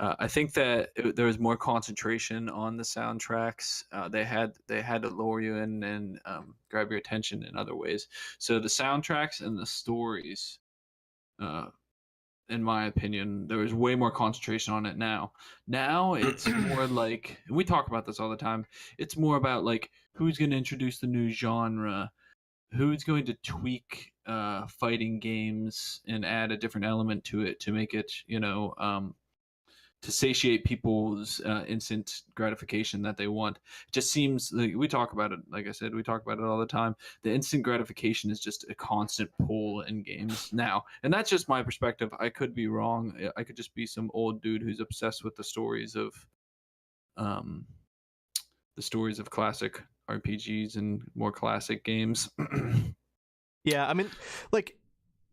I think that there was more concentration on the soundtracks. They had to lure you in and grab your attention in other ways. So the soundtracks and the stories, in my opinion, there was way more concentration on it now. Now it's more like, and we talk about this all the time, it's more about like who's going to introduce the new genre, who's going to tweak fighting games and add a different element to it to make it, to satiate people's instant gratification that they want. It just seems like we talk about it. Like I said, we talk about it all the time. The instant gratification is just a constant pull in games now, and that's just my perspective. I could be wrong. I could just be some old dude who's obsessed with the stories of classic RPGs and more classic games. Yeah, I mean, like,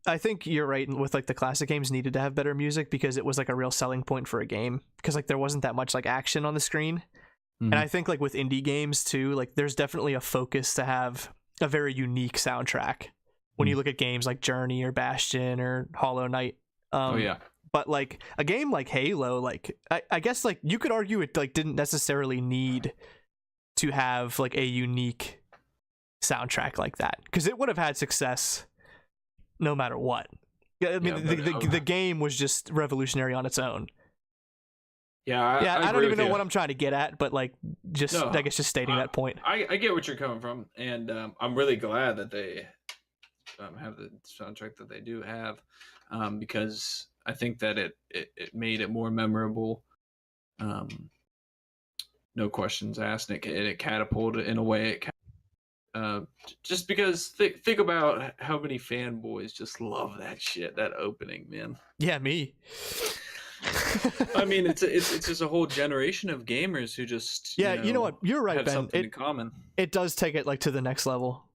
I think you're right with like the classic games needed to have better music because it was like a real selling point for a game because like there wasn't that much like action on the screen. And I think like with indie games too, like there's definitely a focus to have a very unique soundtrack when you look at games like Journey or Bastion or Hollow Knight. Oh yeah. But like a game like Halo, like I guess like you could argue it like didn't necessarily need to have like a unique soundtrack like that because it would have had success no matter what. I mean, the game was just revolutionary on its own. I don't even know what I'm trying to get at, but like, I guess just stating that point. I get what you're coming from, and I'm really glad that they have the soundtrack that they do have, because I think that it made it more memorable. No questions asked, and it catapulted in a way. Just because think about how many fanboys just love that shit, that opening, man. Yeah, me. I mean, it's just a whole generation of gamers who just you know what, you're right, have Ben. something in common. It does take it like to the next level.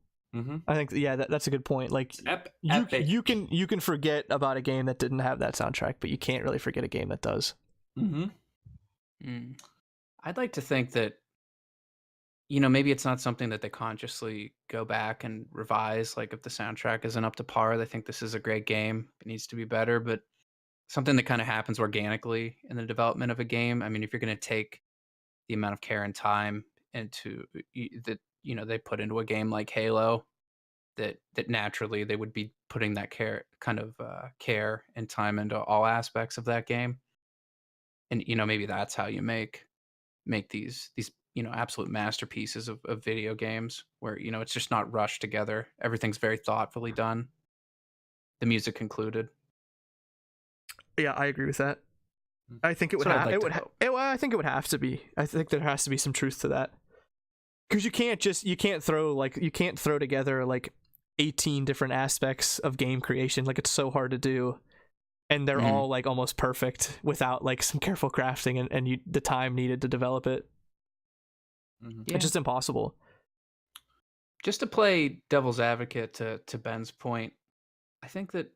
I think that's a good point. Like you can forget about a game that didn't have that soundtrack, but you can't really forget a game that does. I'd like to think that maybe it's not something that they consciously go back and revise. Like if the soundtrack isn't up to par, they think this is a great game, it needs to be better, but something that kind of happens organically in the development of a game. I mean, if you're going to take the amount of care and time into that, they put into a game like Halo, that naturally they would be putting that care and time into all aspects of that game. And, maybe that's how you make these absolute masterpieces of video games where, it's just not rushed together. Everything's very thoughtfully done. The music included. Yeah, I agree with that. I think it would have. I think it would have to be. I think there has to be some truth to that. Because you can't throw together like 18 different aspects of game creation. Like it's so hard to do, and they're all like almost perfect without like some careful crafting and the time needed to develop it. It's just impossible. Just to play devil's advocate to Ben's point, I think that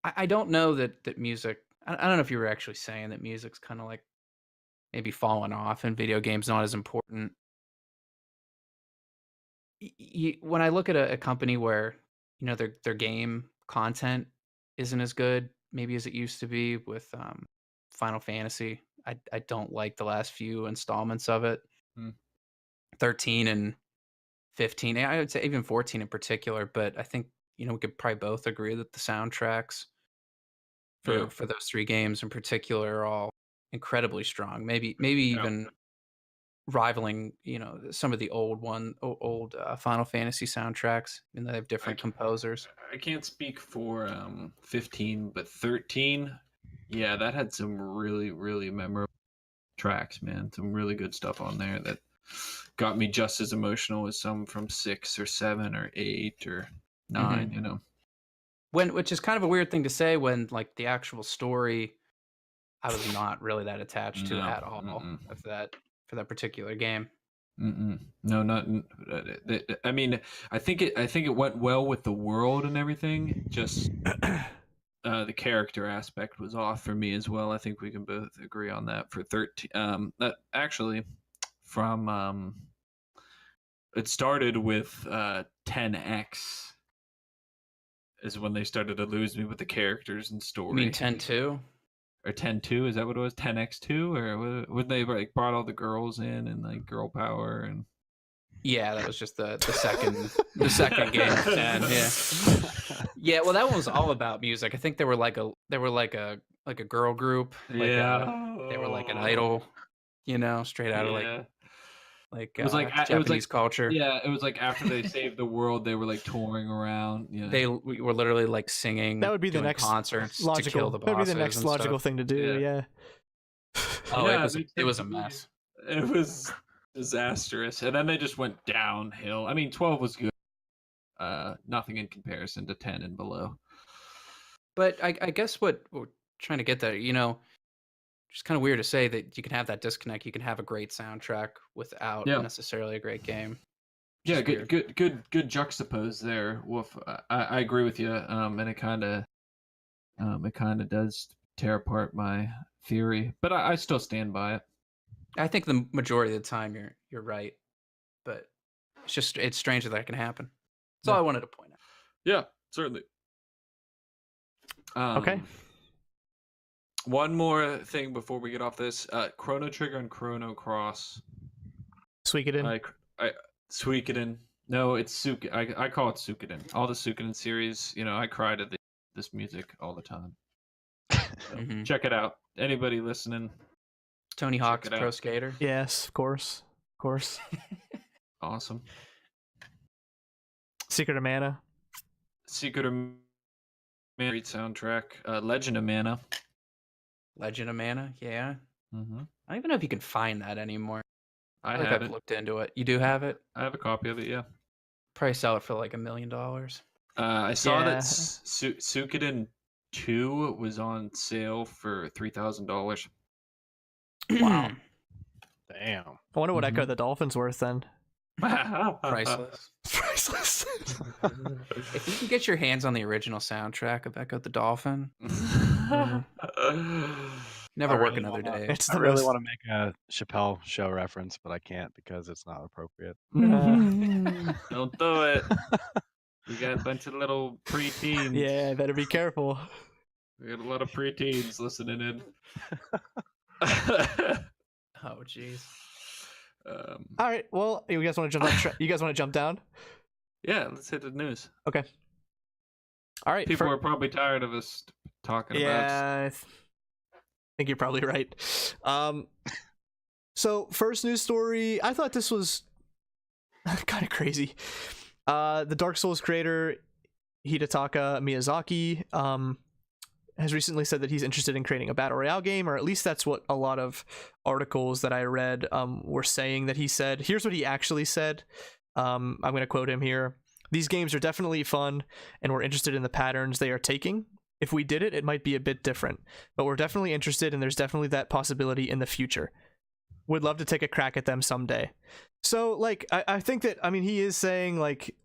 I don't know that music. I don't know if you were actually saying that music's kind of like maybe fallen off and video games not as important. When I look at a company where their game content isn't as good maybe as it used to be with Final Fantasy, I don't like the last few installments of it. 13 and 15, I would say even 14 in particular, but I think we could probably both agree that the soundtracks for those three games in particular are all incredibly strong. Maybe even rivaling some of the old Final Fantasy soundtracks, and they have different composers. I can't speak for 15, but 13, yeah, that had some really really memorable tracks, man. Some really good stuff on there that got me just as emotional as some from 6 or 7 or 8 or 9. You know, which is kind of a weird thing to say when like the actual story, I was not really that attached to at all of that for that particular game. No, not. I mean, I think it went well with the world and everything. Just the character aspect was off for me as well. I think we can both agree on that. For 13, that actually from it started with 10X is when they started to lose me with the characters and story. You mean 10-2? Or 10-2, is that what it was? 10X2, or would they like brought all the girls in and like girl power and? Yeah, that was just the second game of 10. Yeah, yeah. Well, that one was all about music. I think they were like a girl group. Like they were like an idol, you know, straight out of like it was like Japanese culture. Yeah, it was like after they saved the world, they were like touring around. You know? They were literally like singing. That would be the next concerts logical. to kill the bosses. That would be the next logical thing to do. Yeah. Oh, yeah, it was a mess. It was disastrous, and then they just went downhill. I mean, 12 was good. Nothing in comparison to 10 and below. But I guess what we're trying to get there, you know, it's kind of weird to say that you can have that disconnect. You can have a great soundtrack without necessarily a great game. Yeah, good juxtapose there, Wolf. I agree with you, and it kind of does tear apart my theory, but I still stand by it. I think the majority of the time you're right, but it's strange that that can happen. That's all I wanted to point out. Yeah, certainly. Okay. One more thing before we get off this: Chrono Trigger and Chrono Cross. Suikoden. Suikoden. No, it's I call it Suikoden. All the Suikoden series. You know, I cry to this music all the time. So check it out. Anybody listening? Tony Hawk's Pro Skater. Yes, of course. Awesome. Secret of Mana. Secret of Mana. Great soundtrack. Legend of Mana. Legend of Mana, yeah. I Mm-hmm. don't even know if you can find that anymore. I think have I've it. looked into it. You do have it? I have a copy of it. Yeah. Probably sell it for like $1 million. I saw that Suikoden 2 was on sale for $3,000. Wow. Damn. I wonder what Echo the Dolphin's worth then. Priceless. Priceless. If you can get your hands on the original soundtrack of Echo the Dolphin, never work another day. I really want to make a Chappelle Show reference, but I can't because it's not appropriate. Don't do it. We got a bunch of little preteens. Yeah, better be careful. We got a lot of preteens listening in. Oh, jeez. All right. Well, you guys want to jump? You guys want to jump down? Yeah, let's hit the news. Okay. All right. People are probably tired of us talking about. Yeah, I think you're probably right. So first news story. I thought this was kind of crazy. The Dark Souls creator Hidetaka Miyazaki has recently said that he's interested in creating a battle royale game, or at least that's what a lot of articles that I read were saying that he said. Here's what he actually said. I'm going to quote him here. "These games are definitely fun, and we're interested in the patterns they are taking. If we did it, it might be a bit different, but we're definitely interested, and there's definitely that possibility in the future. Would love to take a crack at them someday." So, like, I think that, I mean, he is saying, like,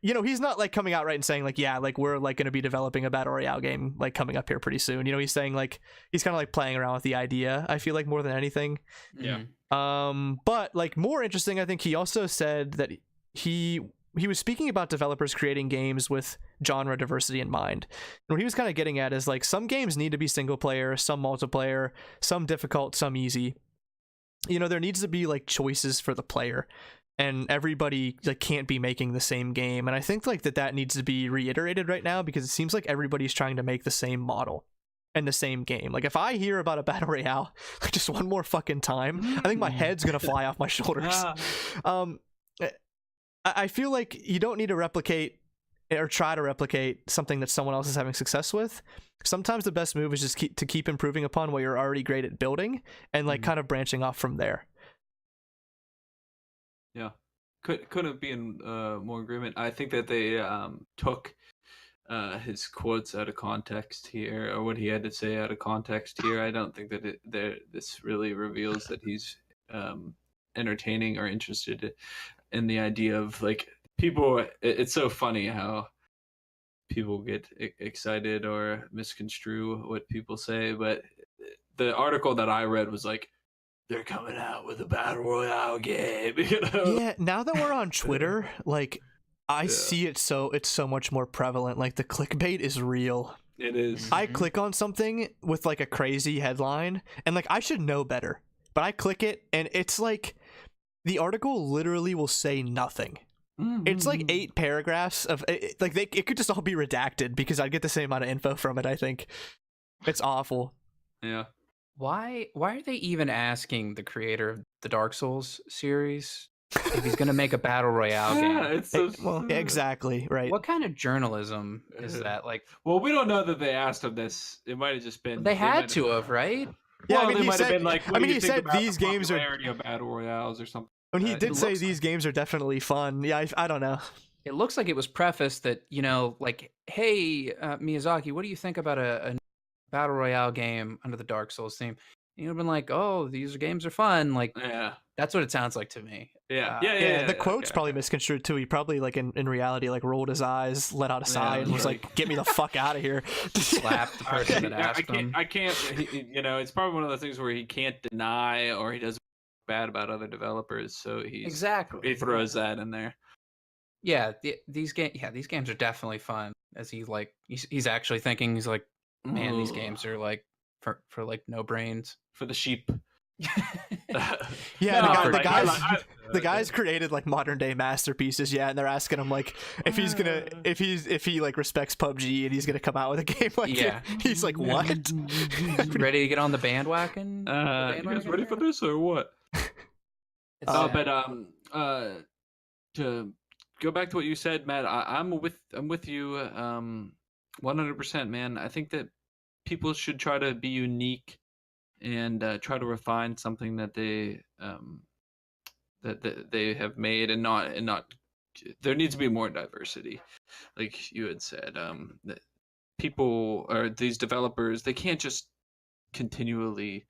you know, he's not like coming out right and saying like, yeah, like we're like going to be developing a battle royale game like coming up here pretty soon. You know, he's saying like he's kind of like playing around with the idea. I feel like more than anything. Yeah. But like more interesting, I think he also said that he was speaking about developers creating games with genre diversity in mind. And what he was kind of getting at is like some games need to be single player, some multiplayer, some difficult, some easy. You know, there needs to be like choices for the player. And everybody like can't be making the same game, and I think like that needs to be reiterated right now because it seems like everybody's trying to make the same model and the same game. Like if I hear about a battle royale like just one more fucking time, I think my head's gonna fly off my shoulders. I feel like you don't need to replicate or try to replicate something that someone else is having success with, sometimes the best move is just keep improving upon what you're already great at building and like kind of branching off from there. Yeah, couldn't be in more agreement. I think that they took his quotes out of context here, or what he had to say out of context here. I don't think that this really reveals that he's entertaining or interested in the idea of like people. It's so funny how people get excited or misconstrue what people say, but the article that I read was like, they're coming out with a battle royale game, you know? Yeah, now that we're on Twitter, like I see it's so much more prevalent. Like the clickbait is real. It is. I click on something with like a crazy headline and like I should know better, but I click it and it's like the article literally will say nothing. It's like 8 paragraphs of like it could just all be redacted because I'd get the same amount of info from it. I think it's awful. Yeah. Why are they even asking the creator of the Dark Souls series if he's going to make a battle royale game? It's so well, exactly right. What kind of journalism is that? Like, well, we don't know that they asked him this. It might have just been they had to have, right? Yeah, well, I mean, they might have been like, I mean, he said these games are of battle royales or something. When he did say these games are definitely fun. Yeah, I don't know. It looks like it was prefaced that, you know, like, hey, Miyazaki, what do you think about a battle royale game under the Dark Souls theme? And you've been like, oh, these games are fun. Like, yeah, that's what it sounds like to me. Yeah. The quote's probably misconstrued too. He probably like in reality like rolled his eyes, let out a sigh, and was like, "Get me the fuck out of here!" Slapped the person that asked him. I can't. You know, it's probably one of those things where he can't deny or he doesn't bad about other developers, so he throws that in there. Yeah, these games are definitely fun. As he's actually thinking, he's like, man, these games are like for like no brains, for the sheep. Yeah, the guys created like modern day masterpieces. Yeah, and they're asking him like if he like respects PUBG and he's gonna come out with a game like it. He's like, what? Ready to get on the bandwagon? You guys ready for this or what? But to go back to what you said, Matt, I'm with you 100%, man. I think that people should try to be unique and try to refine something that they that they have made, and not there needs to be more diversity, like you had said. That people or these developers, they can't just continually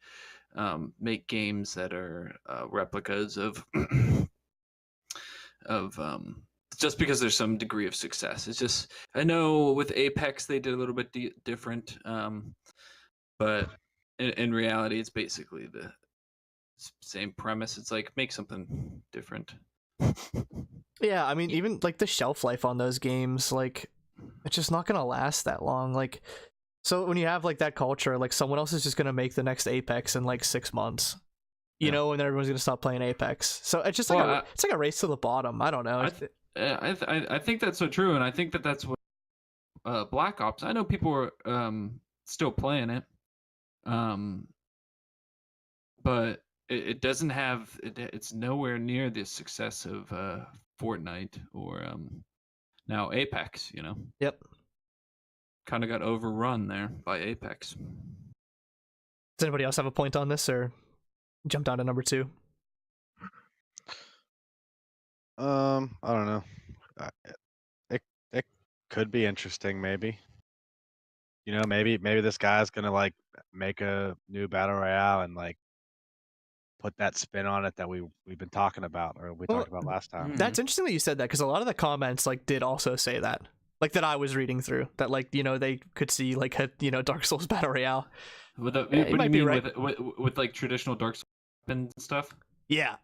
make games that are replicas of just because there's some degree of success. It's just, I know with Apex they did a little bit different, but in reality it's basically the same premise. It's like, make something different. Yeah, I mean, even like the shelf life on those games, like it's just not gonna last that long. Like, so when you have like that culture, like someone else is just gonna make the next Apex in like 6 months, you know, and then everyone's gonna stop playing Apex. So it's just like it's like a race to the bottom. I don't know. I think that's so true, and I think that that's what Black Ops. I know people are still playing it, but it doesn't have it's nowhere near the success of Fortnite or now Apex. You know. Yep. Kind of got overrun there by Apex. Does anybody else have a point on this, or jump down to number 2? I don't know. It could be interesting, maybe. You know, maybe this guy's gonna like make a new battle royale and like put that spin on it that we've been talking about, or we talked about last time. That's interesting that you said that, because a lot of the comments like did also say that, like that I was reading through, that like, you know, they could see like a, you know, Dark Souls battle royale. What do you mean right. with like traditional Dark Souls and stuff? Yeah.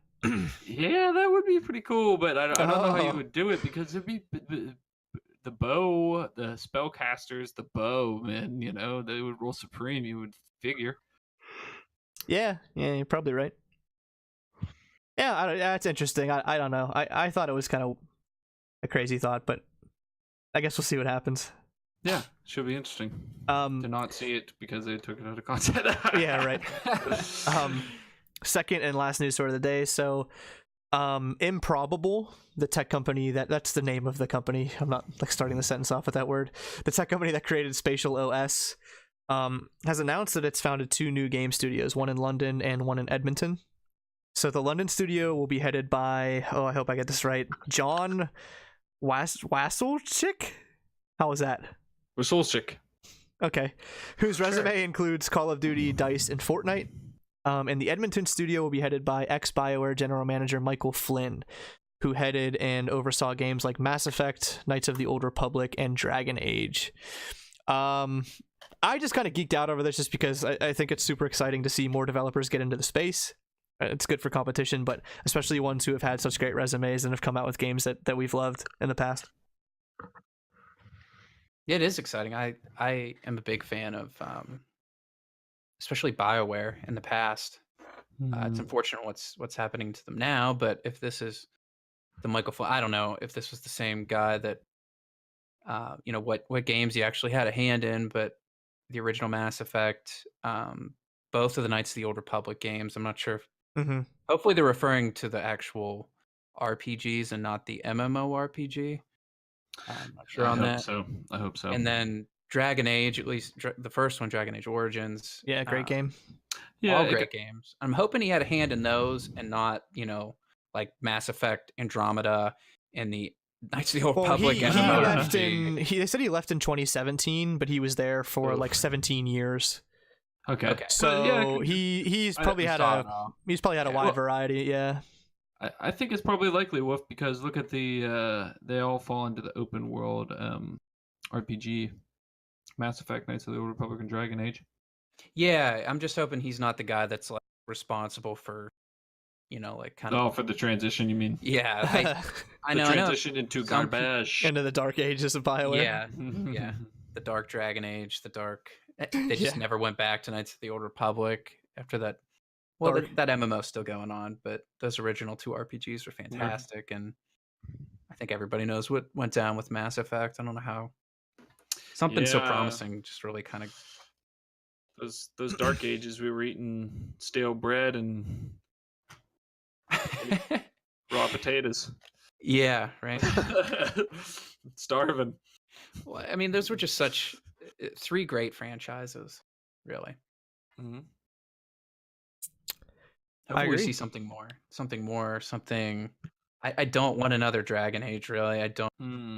Yeah, that would be pretty cool, but I don't know how you would do it, because it'd be the bow, the spellcasters, the bow, man, you know, they would roll supreme, you would figure. Yeah, you're probably right. Yeah, that's interesting. I don't know. I thought it was kind of a crazy thought, but I guess we'll see what happens. Yeah, should be interesting. To not see it because they took it out of context. Yeah, right. Second and last news story of the day. So Improbable, the tech company that's the name of the company. I'm not like starting the sentence off with that word. The tech company that created Spatial OS has announced that it's founded 2 new game studios, one in London and one in Edmonton. So the London studio will be headed by, I hope I get this right, John Wasilczyk? How was that? Wasilczyk. Okay. Whose resume includes Call of Duty, DICE, and Fortnite. And the Edmonton studio will be headed by ex-BioWare general manager Michael Flynn, who headed and oversaw games like Mass Effect, Knights of the Old Republic, and Dragon Age. I just kind of geeked out over this just because I think it's super exciting to see more developers get into the space. It's good for competition, but especially ones who have had such great resumes and have come out with games that we've loved in the past. Yeah, it is exciting. I am a big fan of especially BioWare in the past. It's unfortunate what's happening to them now, but if this is the Michael Flynn, I don't know if this was the same guy that what games he actually had a hand in, but the original Mass Effect, both of the Knights of the Old Republic games, I'm not sure if hopefully they're referring to the actual RPGs and not the MMORPG. I'm not sure on that. I hope so. And then Dragon Age, at least the first one, Dragon Age Origins. Yeah, great game. Yeah, all great games. I'm hoping he had a hand in those and not, like Mass Effect, Andromeda, and the Knights of the Old Republic. They said he left in 2017, but he was there for like 17 years. Okay. So he's probably had a wide variety. Yeah. I think it's probably likely, Wolf, because look at they all fall into the open world RPG, Mass Effect, Knights of the Old Republic, and Dragon Age. Yeah, I'm just hoping he's not the guy that's like responsible for, like kind of. Oh, for the transition, you mean? Yeah, I know. Transition into garbage. Into the dark ages of BioWare. Yeah, yeah. The Dark Dragon Age, They just never went back to Knights of the Old Republic after that. Well, that MMO's still going on, but those original 2 RPGs are fantastic, and I think everybody knows what went down with Mass Effect. I don't know how something so promising just really kind of those dark ages. We were eating stale bread and raw potatoes. Yeah, right. Starving. Well, I mean, those were just such 3 great franchises, really. I agree. We see something more. I don't want another Dragon Age, really. I don't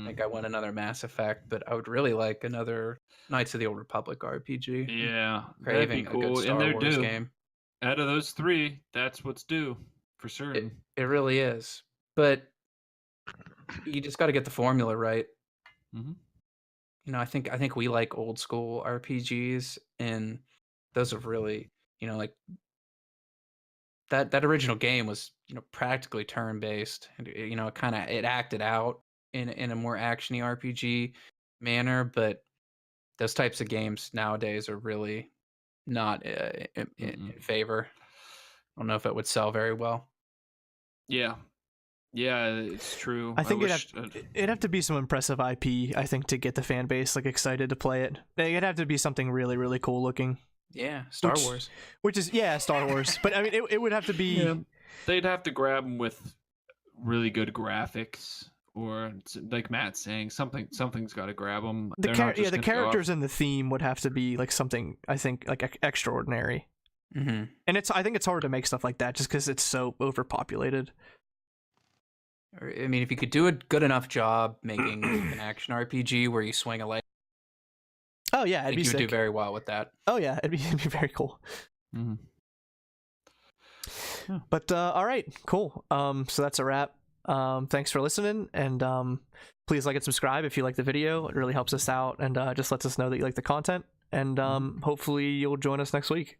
think I want another Mass Effect, but I would really like another Knights of the Old Republic RPG. Yeah, craving that'd be cool. A good Star Wars game. Out of those 3, that's what's due for certain. It really is, but you just got to get the formula right. I think we like old school RPGs, and those have really, like. That original game was, practically turn-based. It acted out in a more actiony RPG manner, but those types of games nowadays are really not in favor. I don't know if it would sell very well. Yeah, it's true. I think it'd have to be some impressive IP, I think, to get the fan base like excited to play it. It'd have to be something really, really cool looking. Yeah, Star Wars. Which is Star Wars. But I mean, it would have to be. Yeah. They'd have to grab them with really good graphics, or like Matt's saying, something's got to grab them. The characters and the theme would have to be like something, I think, like extraordinary. And I think it's hard to make stuff like that just because it's so overpopulated. I mean, if you could do a good enough job making an action RPG where you swing a light. Oh yeah, you would do very well with that. Oh yeah, it'd be very cool. But all right, cool. So that's a wrap. Thanks for listening, and please like and subscribe if you like the video. It really helps us out, and just lets us know that you like the content. And hopefully you'll join us next week.